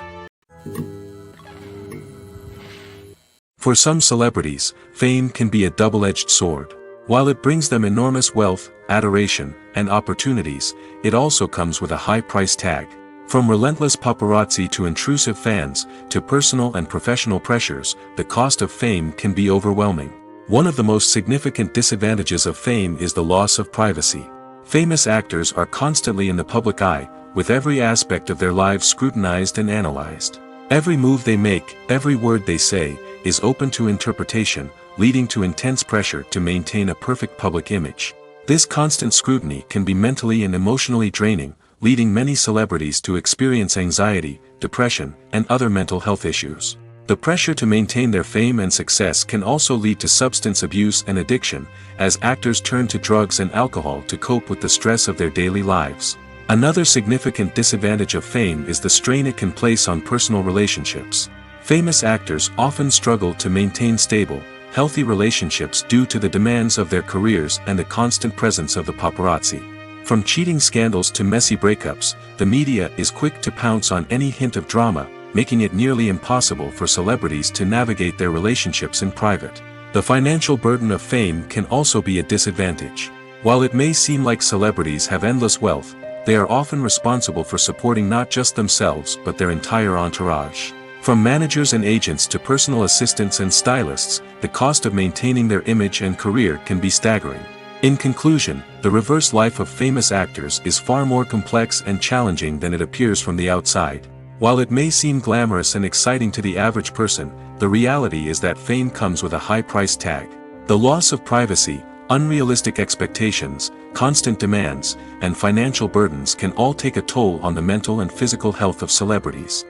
For some celebrities, fame can be a double-edged sword. While it brings them enormous wealth, adoration, and opportunities, it also comes with a high price tag. From relentless paparazzi to intrusive fans, to personal and professional pressures, the cost of fame can be overwhelming. One of the most significant disadvantages of fame is the loss of privacy. Famous actors are constantly in the public eye, with every aspect of their lives scrutinized and analyzed. Every move they make, every word they say, is open to interpretation, leading to intense pressure to maintain a perfect public image. This constant scrutiny can be mentally and emotionally draining, leading many celebrities to experience anxiety, depression, and other mental health issues. The pressure to maintain their fame and success can also lead to substance abuse and addiction, as actors turn to drugs and alcohol to cope with the stress of their daily lives. Another significant disadvantage of fame is the strain it can place on personal relationships. Famous actors often struggle to maintain stable, healthy relationships due to the demands of their careers and the constant presence of the paparazzi. From cheating scandals to messy breakups, the media is quick to pounce on any hint of drama, making it nearly impossible for celebrities to navigate their relationships in private. The financial burden of fame can also be a disadvantage. While it may seem like celebrities have endless wealth, they are often responsible for supporting not just themselves but their entire entourage. From managers and agents to personal assistants and stylists, the cost of maintaining their image and career can be staggering. In conclusion, the reverse life of famous actors is far more complex and challenging than it appears from the outside. While it may seem glamorous and exciting to the average person, the reality is that fame comes with a high price tag. The loss of privacy, unrealistic expectations, constant demands, and financial burdens can all take a toll on the mental and physical health of celebrities.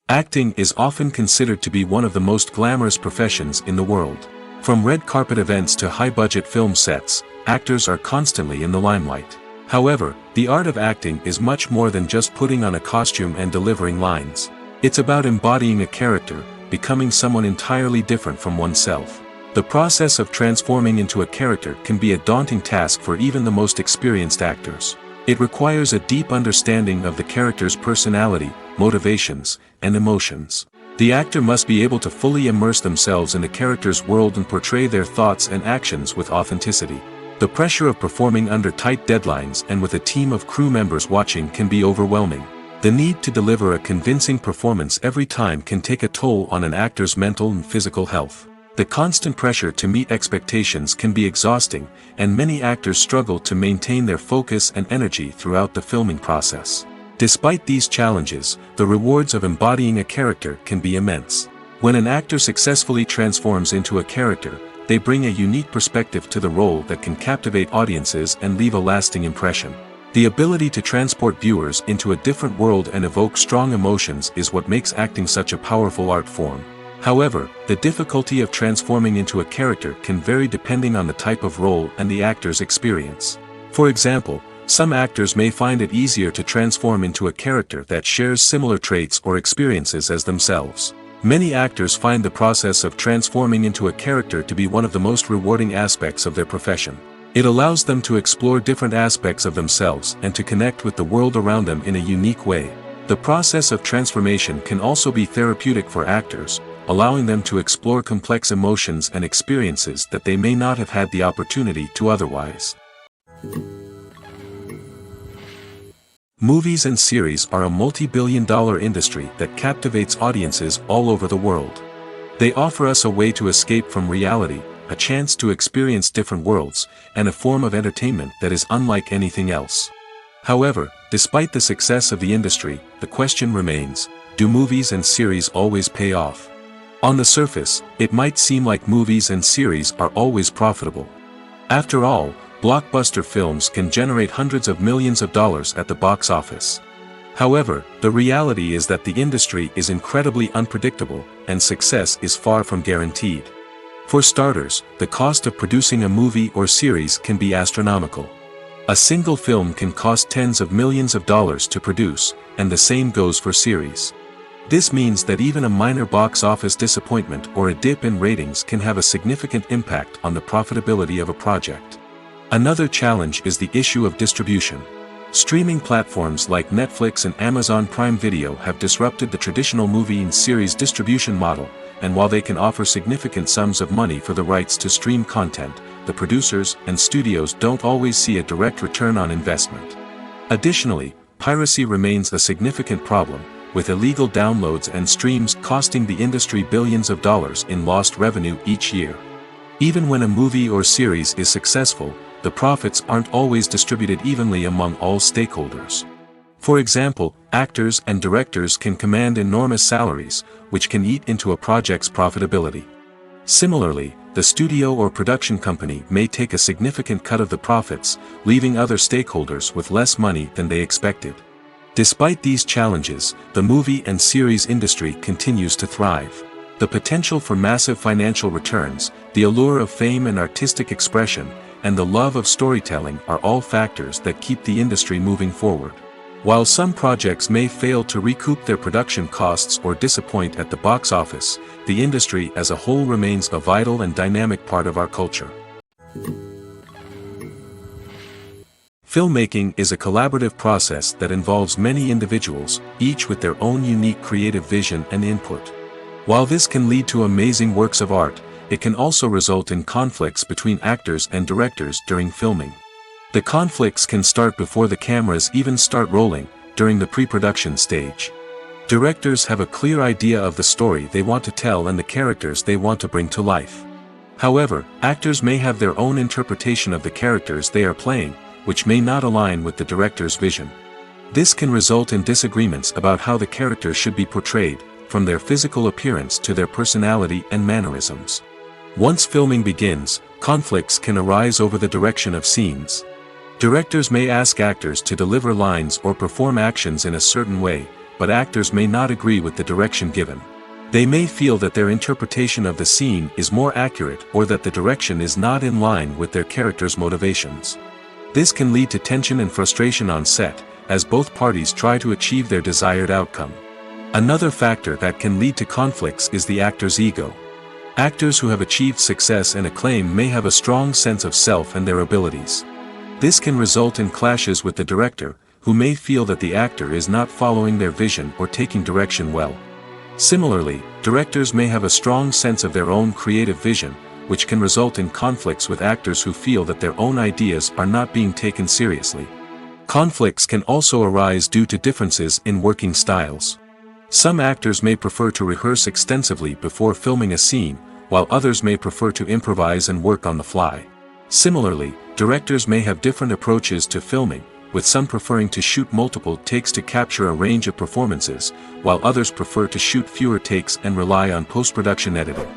Acting is often considered to be one of the most glamorous professions in the world. From red carpet events to high-budget film sets, actors are constantly in the limelight. However, the art of acting is much more than just putting on a costume and delivering lines. It's about embodying a character, becoming someone entirely different from oneself. The process of transforming into a character can be a daunting task for even the most experienced actors. It requires a deep understanding of the character's personality, motivations, and emotions. The actor must be able to fully immerse themselves in the character's world and portray their thoughts and actions with authenticity. The pressure of performing under tight deadlines and with a team of crew members watching can be overwhelming. The need to deliver a convincing performance every time can take a toll on an actor's mental and physical health. The constant pressure to meet expectations can be exhausting, and many actors struggle to maintain their focus and energy throughout the filming process. Despite these challenges, the rewards of embodying a character can be immense. When an actor successfully transforms into a character, they bring a unique perspective to the role that can captivate audiences and leave a lasting impression. The ability to transport viewers into a different world and evoke strong emotions is what makes acting such a powerful art form. However, the difficulty of transforming into a character can vary depending on the type of role and the actor's experience. For example, some actors may find it easier to transform into a character that shares similar traits or experiences as themselves. Many actors find the process of transforming into a character to be one of the most rewarding aspects of their profession. It allows them to explore different aspects of themselves and to connect with the world around them in a unique way. The process of transformation can also be therapeutic for actors, allowing them to explore complex emotions and experiences that they may not have had the opportunity to otherwise. Movies and series are a multi-billion-dollar industry that captivates audiences all over the world. They offer us a way to escape from reality, a chance to experience different worlds, and a form of entertainment that is unlike anything else. However, despite the success of the industry, the question remains, do movies and series always pay off? On the surface, it might seem like movies and series are always profitable. After all, blockbuster films can generate hundreds of millions of dollars at the box office. However, the reality is that the industry is incredibly unpredictable, and success is far from guaranteed. For starters, the cost of producing a movie or series can be astronomical. A single film can cost tens of millions of dollars to produce, and the same goes for series. This means that even a minor box office disappointment or a dip in ratings can have a significant impact on the profitability of a project. Another challenge is the issue of distribution. Streaming platforms like Netflix and Amazon Prime Video have disrupted the traditional movie and series distribution model, and while they can offer significant sums of money for the rights to stream content, the producers and studios don't always see a direct return on investment. Additionally, piracy remains a significant problem, with illegal downloads and streams costing the industry billions of dollars in lost revenue each year. Even when a movie or series is successful, the profits aren't always distributed evenly among all stakeholders. For example, actors and directors can command enormous salaries, which can eat into a project's profitability. Similarly, the studio or production company may take a significant cut of the profits, leaving other stakeholders with less money than they expected. Despite these challenges, the movie and series industry continues to thrive. The potential for massive financial returns, the allure of fame and artistic expression, and the love of storytelling are all factors that keep the industry moving forward. While some projects may fail to recoup their production costs or disappoint at the box office, the industry as a whole remains a vital and dynamic part of our culture. Filmmaking is a collaborative process that involves many individuals, each with their own unique creative vision and input. While this can lead to amazing works of art, it can also result in conflicts between actors and directors during filming. The conflicts can start before the cameras even start rolling, during the pre-production stage. Directors have a clear idea of the story they want to tell and the characters they want to bring to life. However, actors may have their own interpretation of the characters they are playing, which may not align with the director's vision. This can result in disagreements about how the characters should be portrayed, from their physical appearance to their personality and mannerisms. Once filming begins, conflicts can arise over the direction of scenes. Directors may ask actors to deliver lines or perform actions in a certain way, but actors may not agree with the direction given. They may feel that their interpretation of the scene is more accurate or that the direction is not in line with their character's motivations. This can lead to tension and frustration on set, as both parties try to achieve their desired outcome. Another factor that can lead to conflicts is the actor's ego. Actors who have achieved success and acclaim may have a strong sense of self and their abilities. This can result in clashes with the director, who may feel that the actor is not following their vision or taking direction well. Similarly, directors may have a strong sense of their own creative vision, which can result in conflicts with actors who feel that their own ideas are not being taken seriously. Conflicts can also arise due to differences in working styles. Some actors may prefer to rehearse extensively before filming a scene, while others may prefer to improvise and work on the fly. Similarly, directors may have different approaches to filming, with some preferring to shoot multiple takes to capture a range of performances, while others prefer to shoot fewer takes and rely on post-production editing.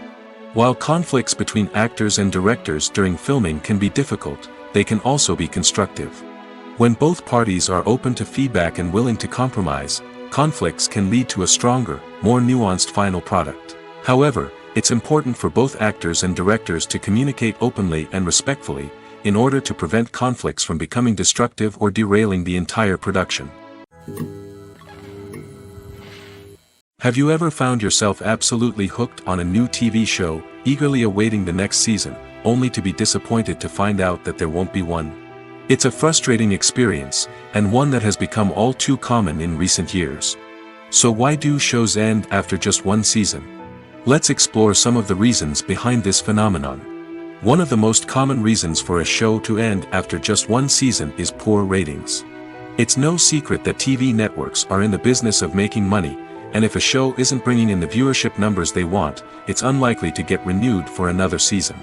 While conflicts between actors and directors during filming can be difficult, they can also be constructive. When both parties are open to feedback and willing to compromise, conflicts can lead to a stronger, more nuanced final product. However, it's important for both actors and directors to communicate openly and respectfully, in order to prevent conflicts from becoming destructive or derailing the entire production. Have you ever found yourself absolutely hooked on a new TV show, eagerly awaiting the next season, only to be disappointed to find out that there won't be one? It's a frustrating experience, and one that has become all too common in recent years. So why do shows end after just one season? Let's explore some of the reasons behind this phenomenon. One of the most common reasons for a show to end after just one season is poor ratings. It's no secret that TV networks are in the business of making money, and if a show isn't bringing in the viewership numbers they want, it's unlikely to get renewed for another season.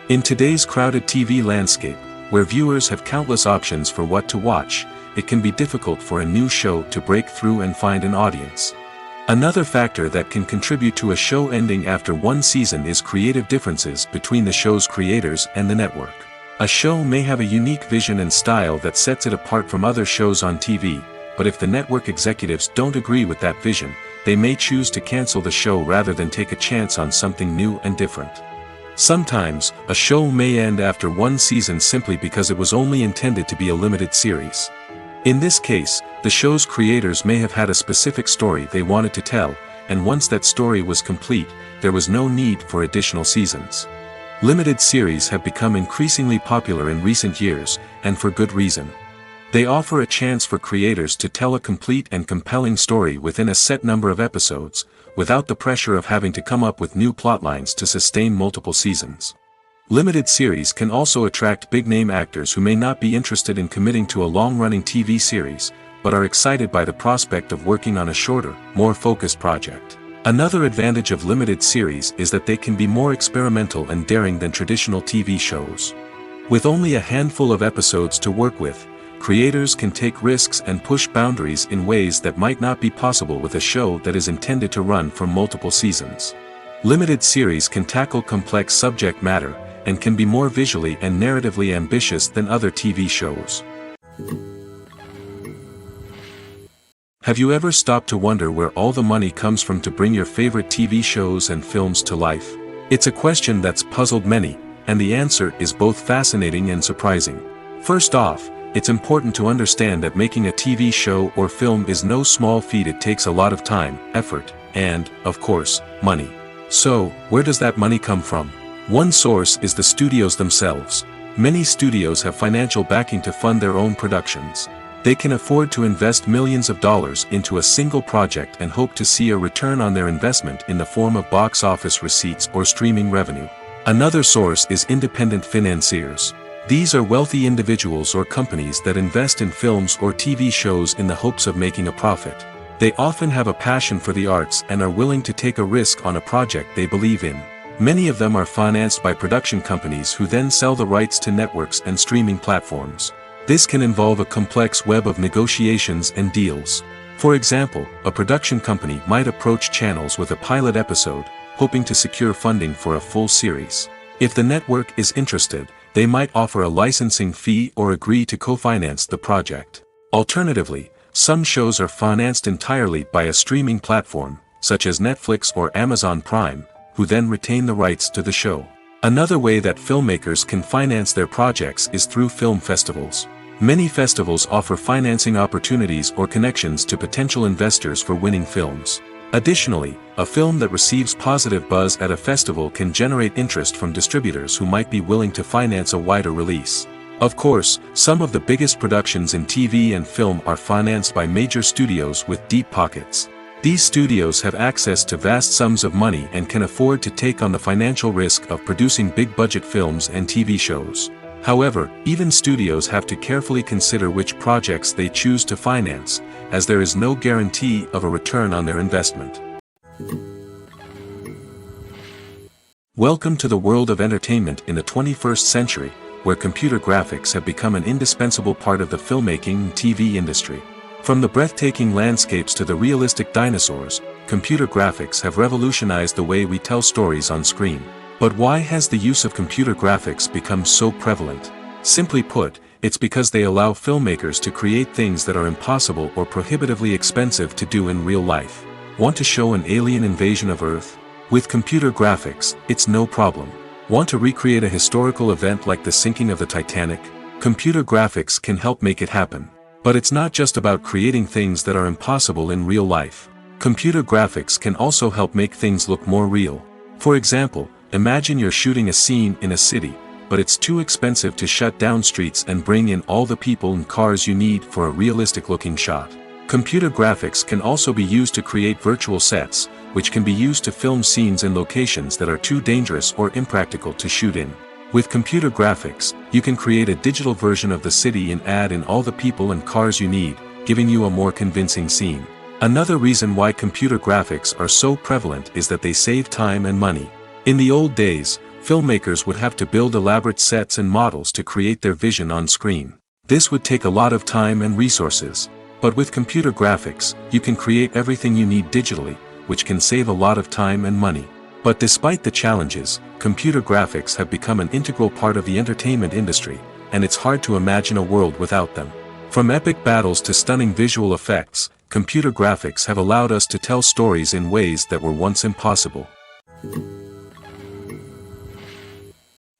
In today's crowded TV landscape, where viewers have countless options for what to watch, it can be difficult for a new show to break through and find an audience. Another factor that can contribute to a show ending after one season is creative differences between the show's creators and the network. A show may have a unique vision and style that sets it apart from other shows on TV, but if the network executives don't agree with that vision, they may choose to cancel the show rather than take a chance on something new and different. Sometimes, a show may end after one season simply because it was only intended to be a limited series. In this case, the show's creators may have had a specific story they wanted to tell, and once that story was complete, there was no need for additional seasons. Limited series have become increasingly popular in recent years, and for good reason. They offer a chance for creators to tell a complete and compelling story within a set number of episodes, without the pressure of having to come up with new plotlines to sustain multiple seasons. Limited series can also attract big-name actors who may not be interested in committing to a long-running TV series, but are excited by the prospect of working on a shorter, more focused project. Another advantage of limited series is that they can be more experimental and daring than traditional TV shows. With only a handful of episodes to work with, creators can take risks and push boundaries in ways that might not be possible with a show that is intended to run for multiple seasons. Limited series can tackle complex subject matter, and can be more visually and narratively ambitious than other TV shows. Have you ever stopped to wonder where all the money comes from to bring your favorite TV shows and films to life? It's a question that's puzzled many, and the answer is both fascinating and surprising. First off, it's important to understand that making a TV show or film is no small feat. It takes a lot of time, effort, and, of course, money. So, where does that money come from? One source is the studios themselves. Many studios have financial backing to fund their own productions. They can afford to invest millions of dollars into a single project and hope to see a return on their investment in the form of box office receipts or streaming revenue. Another source is independent financiers. These are wealthy individuals or companies that invest in films or TV shows in the hopes of making a profit. They often have a passion for the arts and are willing to take a risk on a project they believe in. Many of them are financed by production companies who then sell the rights to networks and streaming platforms. This can involve a complex web of negotiations and deals. For example, a production company might approach channels with a pilot episode, hoping to secure funding for a full series. If the network is interested, they might offer a licensing fee or agree to co-finance the project. Alternatively, some shows are financed entirely by a streaming platform, such as Netflix or Amazon Prime, who then retain the rights to the show. Another way that filmmakers can finance their projects is through film festivals. Many festivals offer financing opportunities or connections to potential investors for winning films. Additionally, a film that receives positive buzz at a festival can generate interest from distributors who might be willing to finance a wider release. Of course, some of the biggest productions in TV and film are financed by major studios with deep pockets. These studios have access to vast sums of money and can afford to take on the financial risk of producing big-budget films and TV shows. However, even studios have to carefully consider which projects they choose to finance, as there is no guarantee of a return on their investment. Welcome to the world of entertainment in the 21st century, where computer graphics have become an indispensable part of the filmmaking and TV industry. From the breathtaking landscapes to the realistic dinosaurs, computer graphics have revolutionized the way we tell stories on screen. But why has the use of computer graphics become so prevalent? Simply put, it's because they allow filmmakers to create things that are impossible or prohibitively expensive to do in real life. Want to show an alien invasion of Earth? With computer graphics, it's no problem. Want to recreate a historical event like the sinking of the Titanic? Computer graphics can help make it happen. But it's not just about creating things that are impossible in real life. Computer graphics can also help make things look more real. For example, imagine you're shooting a scene in a city, but it's too expensive to shut down streets and bring in all the people and cars you need for a realistic-looking shot. Computer graphics can also be used to create virtual sets, which can be used to film scenes in locations that are too dangerous or impractical to shoot in. With computer graphics, you can create a digital version of the city and add in all the people and cars you need, giving you a more convincing scene. Another reason why computer graphics are so prevalent is that they save time and money. In the old days, filmmakers would have to build elaborate sets and models to create their vision on screen. This would take a lot of time and resources. But with computer graphics, you can create everything you need digitally, which can save a lot of time and money. But despite the challenges, computer graphics have become an integral part of the entertainment industry, and it's hard to imagine a world without them. From epic battles to stunning visual effects, computer graphics have allowed us to tell stories in ways that were once impossible.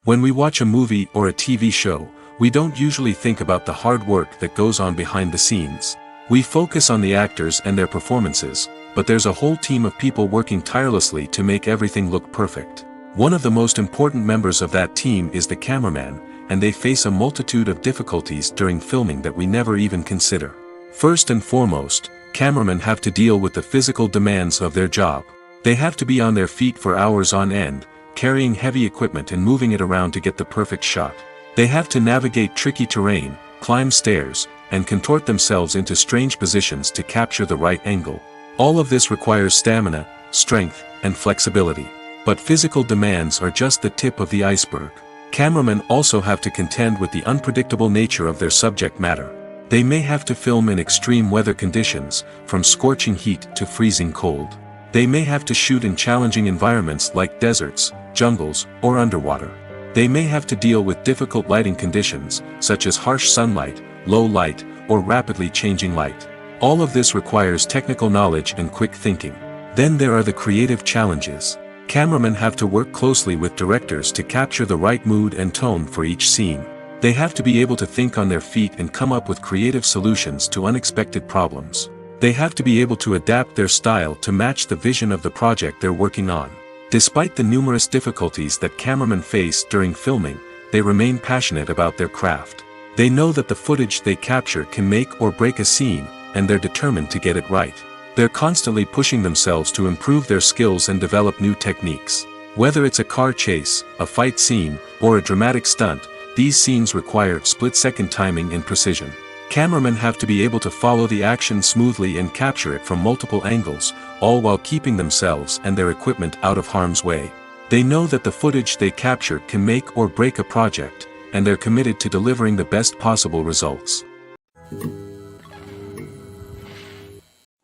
When we watch a movie or a TV show, we don't usually think about the hard work that goes on behind the scenes. We focus on the actors and their performances, but there's a whole team of people working tirelessly to make everything look perfect. One of the most important members of that team is the cameraman, and they face a multitude of difficulties during filming that we never even consider. First and foremost, cameramen have to deal with the physical demands of their job. They have to be on their feet for hours on end, carrying heavy equipment and moving it around to get the perfect shot. They have to navigate tricky terrain, climb stairs, and contort themselves into strange positions to capture the right angle. All of this requires stamina, strength, and flexibility. But physical demands are just the tip of the iceberg. Cameramen also have to contend with the unpredictable nature of their subject matter. They may have to film in extreme weather conditions, from scorching heat to freezing cold. They may have to shoot in challenging environments like deserts, jungles, or underwater. They may have to deal with difficult lighting conditions, such as harsh sunlight, low light, or rapidly changing light. All of this requires technical knowledge and quick thinking. Then there are the creative challenges. Cameramen have to work closely with directors to capture the right mood and tone for each scene. They have to be able to think on their feet and come up with creative solutions to unexpected problems. They have to be able to adapt their style to match the vision of the project they're working on. Despite the numerous difficulties that cameramen face during filming, they remain passionate about their craft. They know that the footage they capture can make or break a scene, and they're determined to get it right. They're constantly pushing themselves to improve their skills and develop new techniques. Whether it's a car chase, a fight scene, or a dramatic stunt, these scenes require split-second timing and precision. Cameramen have to be able to follow the action smoothly and capture it from multiple angles, all while keeping themselves and their equipment out of harm's way. They know that the footage they capture can make or break a project, and they're committed to delivering the best possible results.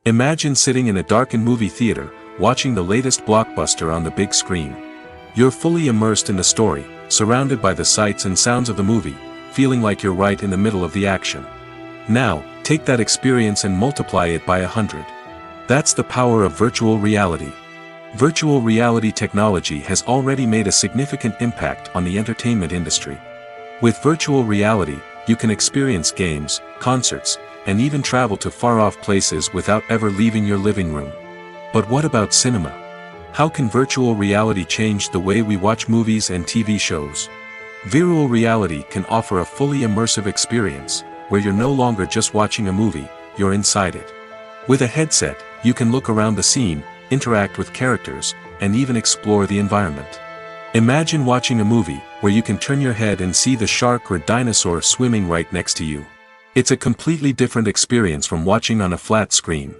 Imagine sitting in a darkened movie theater, watching the latest blockbuster on the big screen. You're fully immersed in the story, surrounded by the sights and sounds of the movie, feeling like you're right in the middle of the action. Now, take that experience and multiply it by 100. That's the power of virtual reality. Virtual reality technology has already made a significant impact on the entertainment industry. With virtual reality, you can experience games, concerts, and even travel to far-off places without ever leaving your living room. But what about cinema? How can virtual reality change the way we watch movies and TV shows? Virtual reality can offer a fully immersive experience, where you're no longer just watching a movie, you're inside it. With a headset, you can look around the scene, interact with characters, and even explore the environment. Imagine watching a movie, where you can turn your head and see the shark or dinosaur swimming right next to you. It's a completely different experience from watching on a flat screen.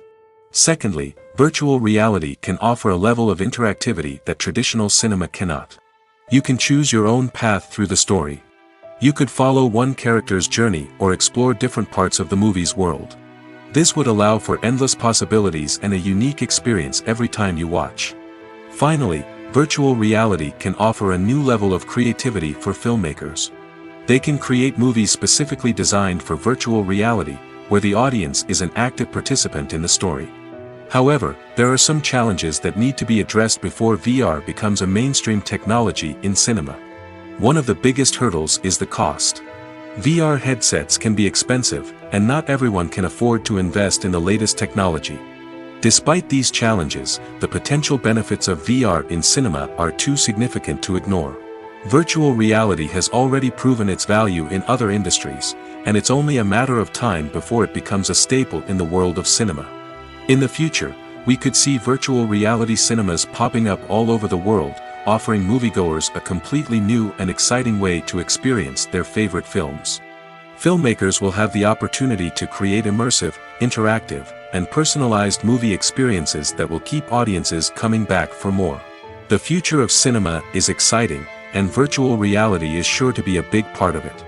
Secondly, virtual reality can offer a level of interactivity that traditional cinema cannot. You can choose your own path through the story. You could follow one character's journey or explore different parts of the movie's world. This would allow for endless possibilities and a unique experience every time you watch. Finally, virtual reality can offer a new level of creativity for filmmakers. They can create movies specifically designed for virtual reality, where the audience is an active participant in the story. However, there are some challenges that need to be addressed before VR becomes a mainstream technology in cinema. One of the biggest hurdles is the cost. VR headsets can be expensive, and not everyone can afford to invest in the latest technology. Despite these challenges, the potential benefits of VR in cinema are too significant to ignore. Virtual reality has already proven its value in other industries, and it's only a matter of time before it becomes a staple in the world of cinema. In the future, we could see virtual reality cinemas popping up all over the world, offering moviegoers a completely new and exciting way to experience their favorite films. Filmmakers will have the opportunity to create immersive, interactive, and personalized movie experiences that will keep audiences coming back for more. The future of cinema is exciting, and virtual reality is sure to be a big part of it.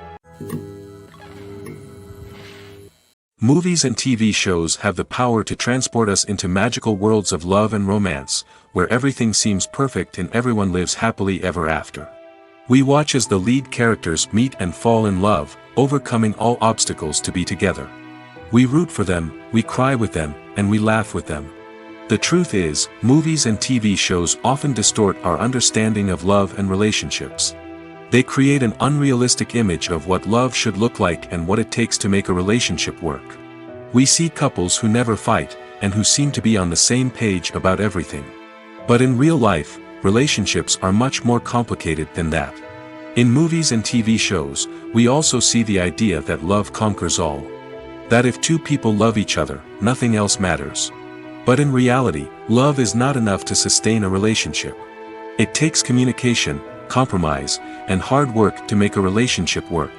Movies and TV shows have the power to transport us into magical worlds of love and romance, where everything seems perfect and everyone lives happily ever after. We watch as the lead characters meet and fall in love, overcoming all obstacles to be together. We root for them, we cry with them, and we laugh with them. The truth is, movies and TV shows often distort our understanding of love and relationships. They create an unrealistic image of what love should look like and what it takes to make a relationship work. We see couples who never fight, and who seem to be on the same page about everything. But in real life, relationships are much more complicated than that. In movies and TV shows, we also see the idea that love conquers all. That if two people love each other, nothing else matters. But in reality, love is not enough to sustain a relationship. It takes communication, compromise, and hard work to make a relationship work.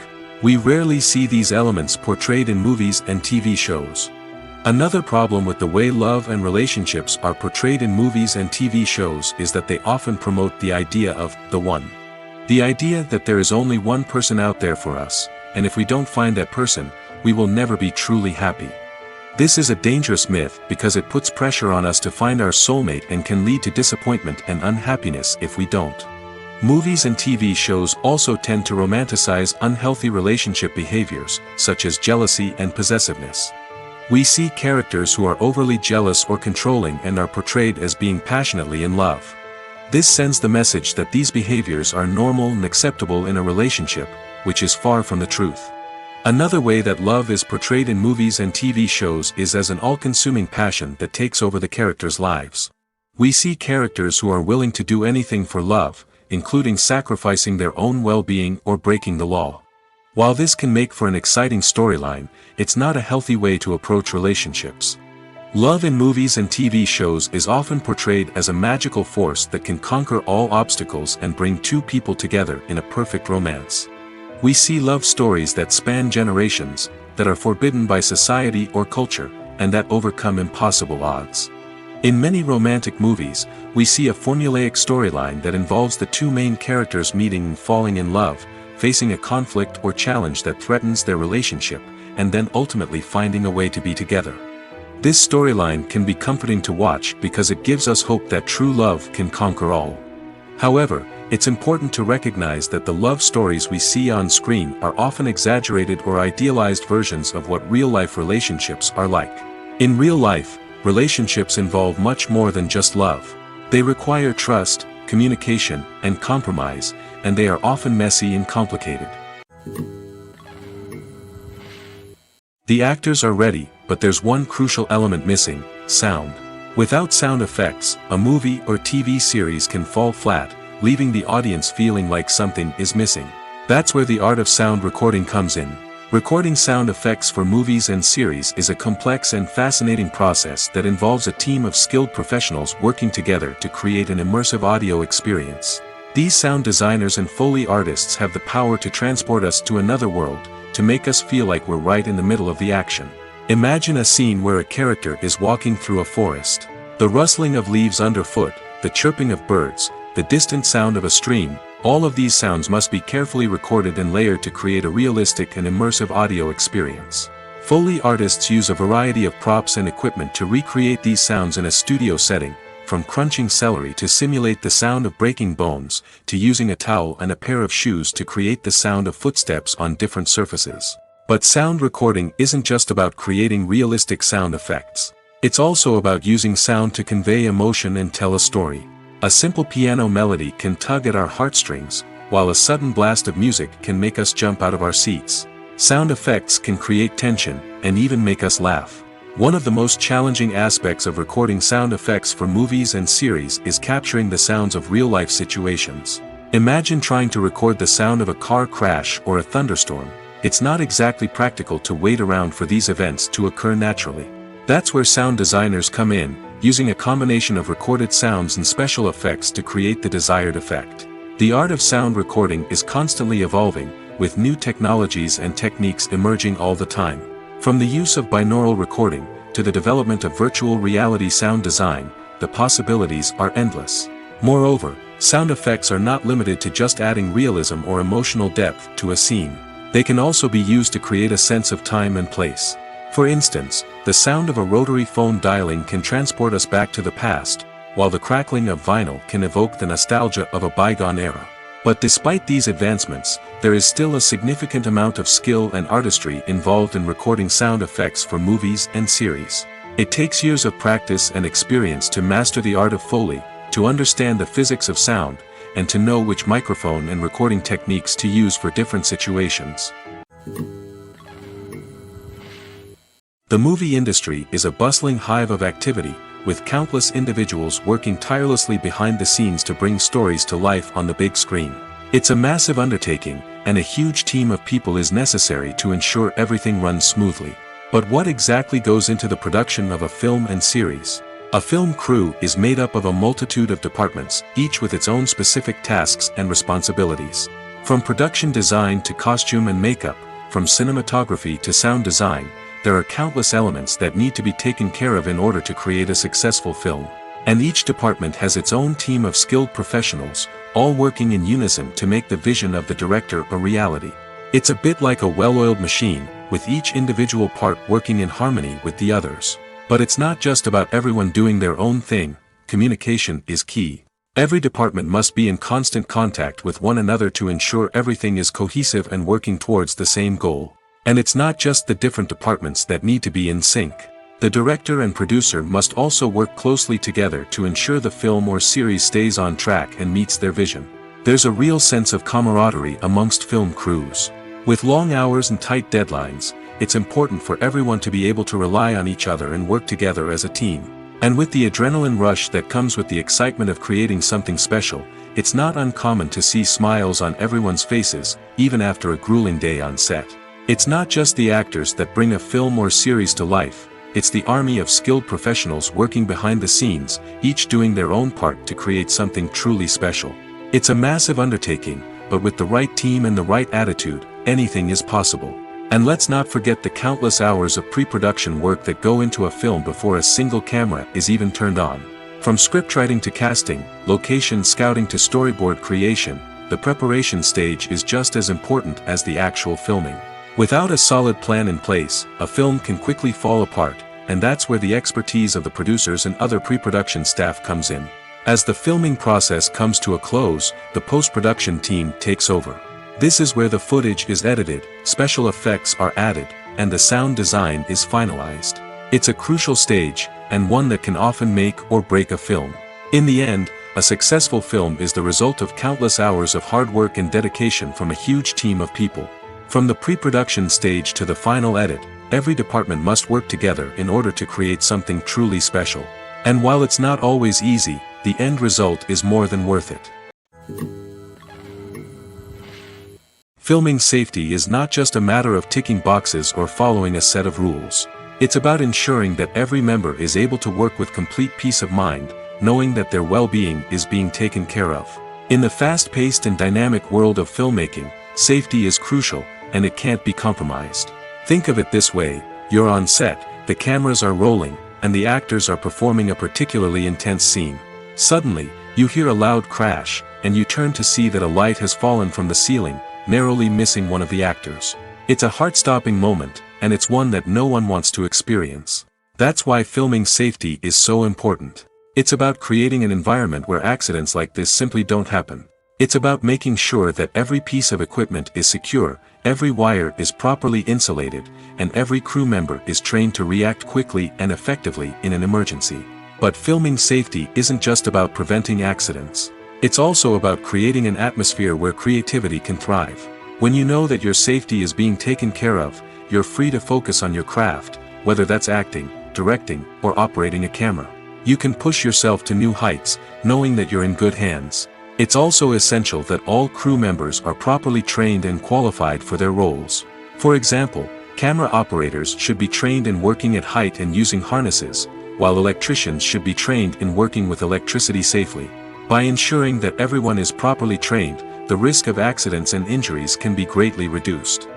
We rarely see these elements portrayed in movies and TV shows. Another problem with the way love and relationships are portrayed in movies and TV shows is that they often promote the idea of the one. The idea that there is only one person out there for us, and if we don't find that person, we will never be truly happy. This is a dangerous myth because it puts pressure on us to find our soulmate and can lead to disappointment and unhappiness if we don't. Movies and TV shows also tend to romanticize unhealthy relationship behaviors, such as jealousy and possessiveness. We see characters who are overly jealous or controlling and are portrayed as being passionately in love. This sends the message that these behaviors are normal and acceptable in a relationship, which is far from the truth. Another way that love is portrayed in movies and TV shows is as an all-consuming passion that takes over the characters' lives. We see characters who are willing to do anything for love, including sacrificing their own well-being or breaking the law. While this can make for an exciting storyline, it's not a healthy way to approach relationships. Love in movies and TV shows is often portrayed as a magical force that can conquer all obstacles and bring two people together in a perfect romance. We see love stories that span generations, that are forbidden by society or culture, and that overcome impossible odds. In many romantic movies, we see a formulaic storyline that involves the two main characters meeting and falling in love, facing a conflict or challenge that threatens their relationship, and then ultimately finding a way to be together. This storyline can be comforting to watch because it gives us hope that true love can conquer all. However, it's important to recognize that the love stories we see on screen are often exaggerated or idealized versions of what real-life relationships are like. In real life, relationships involve much more than just love. They require trust, communication, and compromise, and they are often messy and complicated. The actors are ready, but there's one crucial element missing: sound. Without sound effects, a movie or TV series can fall flat, leaving the audience feeling like something is missing. That's where the art of sound recording comes in. Recording sound effects for movies and series is a complex and fascinating process that involves a team of skilled professionals working together to create an immersive audio experience. These sound designers and Foley artists have the power to transport us to another world, to make us feel like we're right in the middle of the action. Imagine a scene where a character is walking through a forest. The rustling of leaves underfoot, the chirping of birds, the distant sound of a stream, all of these sounds must be carefully recorded and layered to create a realistic and immersive audio experience. Foley artists use a variety of props and equipment to recreate these sounds in a studio setting, from crunching celery to simulate the sound of breaking bones, to using a towel and a pair of shoes to create the sound of footsteps on different surfaces. But sound recording isn't just about creating realistic sound effects. It's also about using sound to convey emotion and tell a story. A simple piano melody can tug at our heartstrings, while a sudden blast of music can make us jump out of our seats. Sound effects can create tension, and even make us laugh. One of the most challenging aspects of recording sound effects for movies and series is capturing the sounds of real-life situations. Imagine trying to record the sound of a car crash or a thunderstorm. It's not exactly practical to wait around for these events to occur naturally. That's where sound designers come in, using a combination of recorded sounds and special effects to create the desired effect. The art of sound recording is constantly evolving, with new technologies and techniques emerging all the time. From the use of binaural recording, to the development of virtual reality sound design, the possibilities are endless. Moreover, sound effects are not limited to just adding realism or emotional depth to a scene. They can also be used to create a sense of time and place. For instance, the sound of a rotary phone dialing can transport us back to the past, while the crackling of vinyl can evoke the nostalgia of a bygone era. But despite these advancements, there is still a significant amount of skill and artistry involved in recording sound effects for movies and series. It takes years of practice and experience to master the art of Foley, to understand the physics of sound, and to know which microphone and recording techniques to use for different situations. The movie industry is a bustling hive of activity, with countless individuals working tirelessly behind the scenes to bring stories to life on the big screen. It's a massive undertaking, and a huge team of people is necessary to ensure everything runs smoothly. But what exactly goes into the production of a film and series? A film crew is made up of a multitude of departments, each with its own specific tasks and responsibilities. From production design to costume and makeup, from cinematography to sound design, there are countless elements that need to be taken care of in order to create a successful film. And each department has its own team of skilled professionals, all working in unison to make the vision of the director a reality. It's a bit like a well-oiled machine, with each individual part working in harmony with the others. But it's not just about everyone doing their own thing. Communication is key. Every department must be in constant contact with one another to ensure everything is cohesive and working towards the same goal. And it's not just the different departments that need to be in sync. The director and producer must also work closely together to ensure the film or series stays on track and meets their vision. There's a real sense of camaraderie amongst film crews. With long hours and tight deadlines, it's important for everyone to be able to rely on each other and work together as a team. And with the adrenaline rush that comes with the excitement of creating something special, it's not uncommon to see smiles on everyone's faces, even after a grueling day on set. It's not just the actors that bring a film or series to life, it's the army of skilled professionals working behind the scenes, each doing their own part to create something truly special. It's a massive undertaking, but with the right team and the right attitude, anything is possible. And let's not forget the countless hours of pre-production work that go into a film before a single camera is even turned on. From scriptwriting to casting, location scouting to storyboard creation, the preparation stage is just as important as the actual filming. Without a solid plan in place, a film can quickly fall apart, and that's where the expertise of the producers and other pre-production staff comes in. As the filming process comes to a close, the post-production team takes over. This is where the footage is edited, special effects are added, and the sound design is finalized. It's a crucial stage, and one that can often make or break a film. In the end, a successful film is the result of countless hours of hard work and dedication from a huge team of people. From the pre-production stage to the final edit, every department must work together in order to create something truly special. And while it's not always easy, the end result is more than worth it. Filming safety is not just a matter of ticking boxes or following a set of rules. It's about ensuring that every member is able to work with complete peace of mind, knowing that their well-being is being taken care of. In the fast-paced and dynamic world of filmmaking, safety is crucial, and it can't be compromised. Think of it this way: you're on set, the cameras are rolling, and the actors are performing a particularly intense scene. Suddenly, you hear a loud crash, and you turn to see that a light has fallen from the ceiling, narrowly missing one of the actors. It's a heart-stopping moment, and it's one that no one wants to experience. That's why filming safety is so important. It's about creating an environment where accidents like this simply don't happen. It's about making sure that every piece of equipment is secure, every wire is properly insulated, and every crew member is trained to react quickly and effectively in an emergency. But filming safety isn't just about preventing accidents. It's also about creating an atmosphere where creativity can thrive. When you know that your safety is being taken care of, you're free to focus on your craft, whether that's acting, directing, or operating a camera. You can push yourself to new heights, knowing that you're in good hands. It's also essential that all crew members are properly trained and qualified for their roles. For example, camera operators should be trained in working at height and using harnesses, while electricians should be trained in working with electricity safely. By ensuring that everyone is properly trained, the risk of accidents and injuries can be greatly reduced.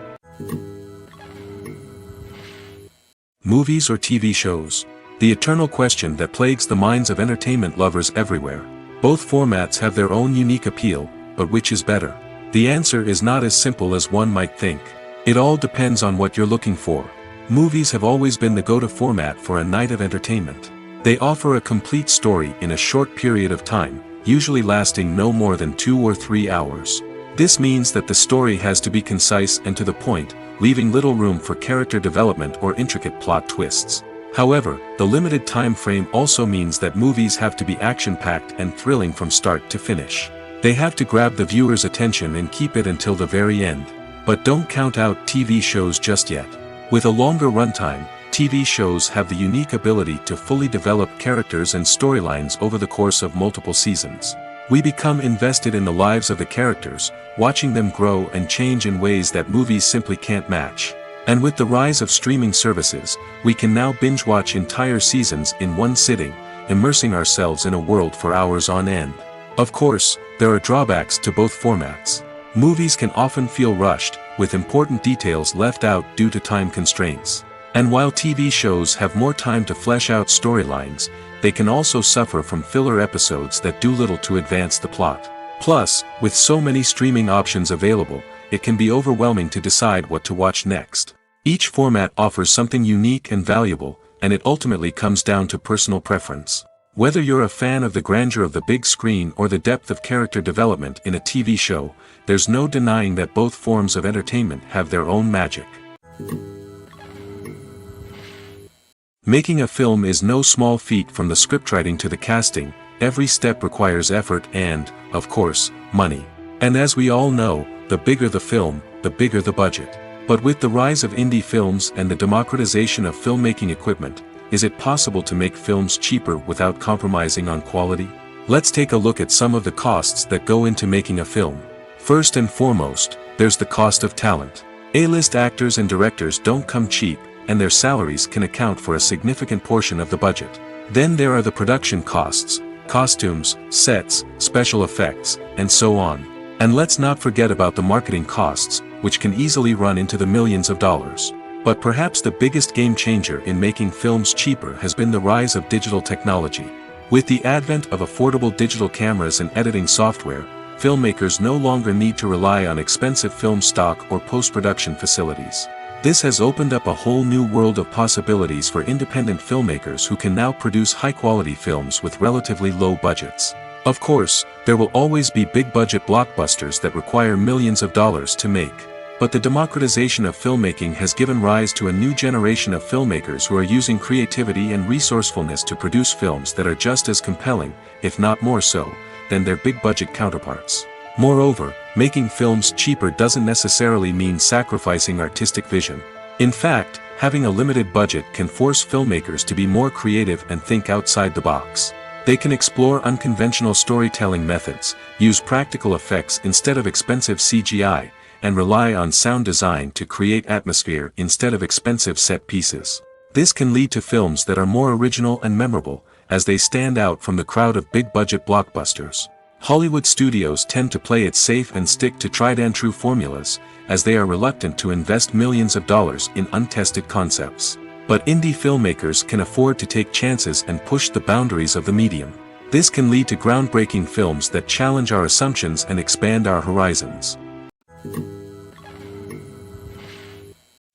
Movies or TV shows? The eternal question that plagues the minds of entertainment lovers everywhere. Both formats have their own unique appeal, but which is better? The answer is not as simple as one might think. It all depends on what you're looking for. Movies have always been the go-to format for a night of entertainment. They offer a complete story in a short period of time, usually lasting no more than 2 or 3 hours. This means that the story has to be concise and to the point, leaving little room for character development or intricate plot twists. However, the limited time frame also means that movies have to be action-packed and thrilling from start to finish. They have to grab the viewer's attention and keep it until the very end. But don't count out TV shows just yet. With a longer runtime, TV shows have the unique ability to fully develop characters and storylines over the course of multiple seasons. We become invested in the lives of the characters, watching them grow and change in ways that movies simply can't match. And with the rise of streaming services, we can now binge-watch entire seasons in one sitting, immersing ourselves in a world for hours on end. Of course, there are drawbacks to both formats. Movies can often feel rushed, with important details left out due to time constraints. And while TV shows have more time to flesh out storylines, they can also suffer from filler episodes that do little to advance the plot. Plus, with so many streaming options available, it can be overwhelming to decide what to watch next. Each format offers something unique and valuable, and it ultimately comes down to personal preference. Whether you're a fan of the grandeur of the big screen or the depth of character development in a TV show, there's no denying that both forms of entertainment have their own magic. Making a film is no small feat. From the scriptwriting to the casting, every step requires effort and, of course, money. And as we all know, the bigger the film, the bigger the budget. But with the rise of indie films and the democratization of filmmaking equipment, is it possible to make films cheaper without compromising on quality? Let's take a look at some of the costs that go into making a film. First and foremost, there's the cost of talent. A-list actors and directors don't come cheap, and their salaries can account for a significant portion of the budget. Then there are the production costs, costumes, sets, special effects, and so on. And let's not forget about the marketing costs, which can easily run into the millions of dollars. But perhaps the biggest game changer in making films cheaper has been the rise of digital technology. With the advent of affordable digital cameras and editing software, filmmakers no longer need to rely on expensive film stock or post-production facilities. This has opened up a whole new world of possibilities for independent filmmakers who can now produce high-quality films with relatively low budgets. Of course, there will always be big-budget blockbusters that require millions of dollars to make. But the democratization of filmmaking has given rise to a new generation of filmmakers who are using creativity and resourcefulness to produce films that are just as compelling, if not more so, than their big-budget counterparts. Moreover, making films cheaper doesn't necessarily mean sacrificing artistic vision. In fact, having a limited budget can force filmmakers to be more creative and think outside the box. They can explore unconventional storytelling methods, use practical effects instead of expensive CGI, and rely on sound design to create atmosphere instead of expensive set pieces. This can lead to films that are more original and memorable, as they stand out from the crowd of big-budget blockbusters. Hollywood studios tend to play it safe and stick to tried-and-true formulas, as they are reluctant to invest millions of dollars in untested concepts. But indie filmmakers can afford to take chances and push the boundaries of the medium. This can lead to groundbreaking films that challenge our assumptions and expand our horizons.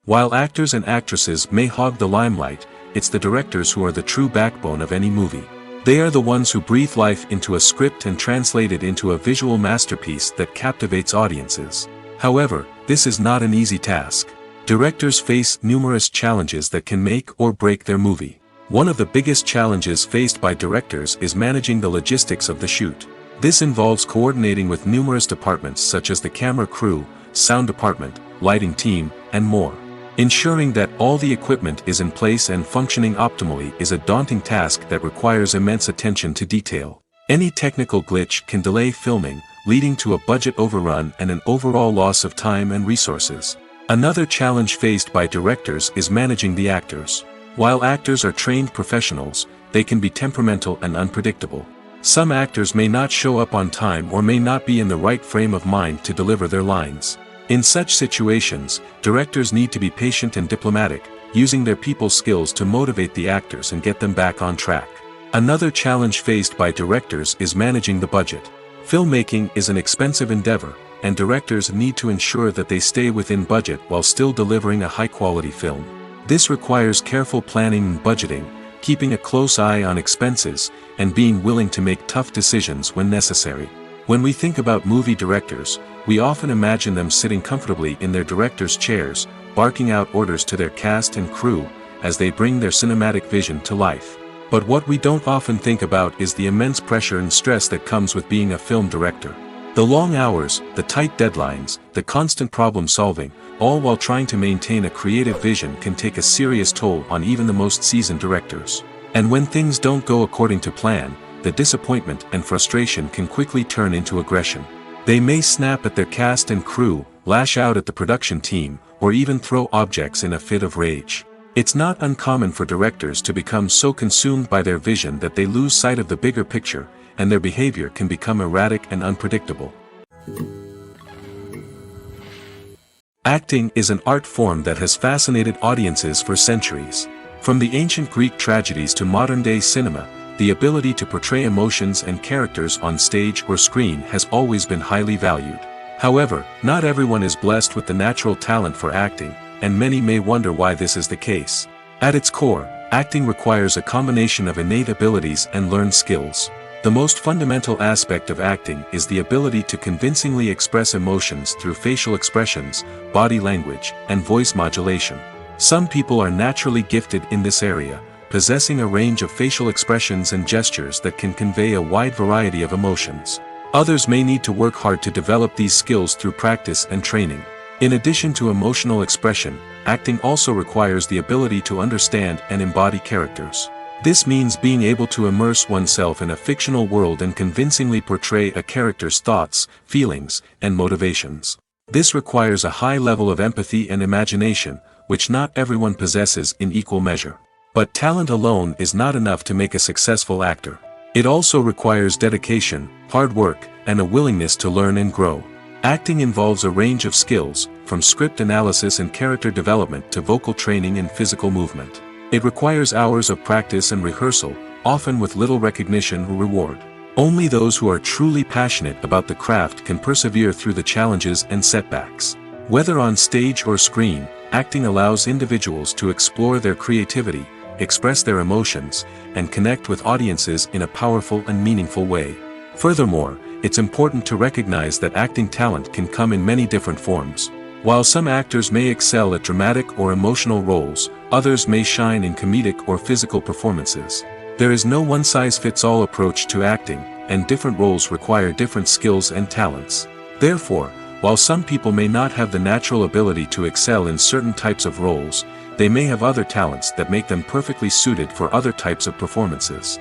While actors and actresses may hog the limelight, it's the directors who are the true backbone of any movie. They are the ones who breathe life into a script and translate it into a visual masterpiece that captivates audiences. However, this is not an easy task. Directors face numerous challenges that can make or break their movie. One of the biggest challenges faced by directors is managing the logistics of the shoot. This involves coordinating with numerous departments such as the camera crew, sound department, lighting team, and more. Ensuring that all the equipment is in place and functioning optimally is a daunting task that requires immense attention to detail. Any technical glitch can delay filming, leading to a budget overrun and an overall loss of time and resources. Another challenge faced by directors is managing the actors. While actors are trained professionals, they can be temperamental and unpredictable. Some actors may not show up on time or may not be in the right frame of mind to deliver their lines. In such situations, directors need to be patient and diplomatic, using their people skills to motivate the actors and get them back on track. Another challenge faced by directors is managing the budget. Filmmaking is an expensive endeavor, and directors need to ensure that they stay within budget while still delivering a high-quality film. This requires careful planning and budgeting, keeping a close eye on expenses, and being willing to make tough decisions when necessary. When we think about movie directors, we often imagine them sitting comfortably in their director's chairs, barking out orders to their cast and crew, as they bring their cinematic vision to life. But what we don't often think about is the immense pressure and stress that comes with being a film director. The long hours, the tight deadlines, the constant problem solving, all while trying to maintain a creative vision can take a serious toll on even the most seasoned directors. And when things don't go according to plan, the disappointment and frustration can quickly turn into aggression. They may snap at their cast and crew, lash out at the production team, or even throw objects in a fit of rage. It's not uncommon for directors to become so consumed by their vision that they lose sight of the bigger picture, and their behavior can become erratic and unpredictable. Acting is an art form that has fascinated audiences for centuries. From the ancient Greek tragedies to modern-day cinema, the ability to portray emotions and characters on stage or screen has always been highly valued. However, not everyone is blessed with the natural talent for acting, and many may wonder why this is the case. At its core, acting requires a combination of innate abilities and learned skills. The most fundamental aspect of acting is the ability to convincingly express emotions through facial expressions, body language, and voice modulation. Some people are naturally gifted in this area, possessing a range of facial expressions and gestures that can convey a wide variety of emotions. Others may need to work hard to develop these skills through practice and training. In addition to emotional expression, acting also requires the ability to understand and embody characters. This means being able to immerse oneself in a fictional world and convincingly portray a character's thoughts, feelings, and motivations. This requires a high level of empathy and imagination, which not everyone possesses in equal measure. But talent alone is not enough to make a successful actor. It also requires dedication, hard work, and a willingness to learn and grow. Acting involves a range of skills, from script analysis and character development to vocal training and physical movement. It requires hours of practice and rehearsal, often with little recognition or reward. Only those who are truly passionate about the craft can persevere through the challenges and setbacks. Whether on stage or screen, acting allows individuals to explore their creativity, express their emotions, and connect with audiences in a powerful and meaningful way. Furthermore, it's important to recognize that acting talent can come in many different forms. While some actors may excel at dramatic or emotional roles, others may shine in comedic or physical performances. There is no one-size-fits-all approach to acting, and different roles require different skills and talents. Therefore, While some people may not have the natural ability to excel in certain types of roles, they may have other talents that make them perfectly suited for other types of performances.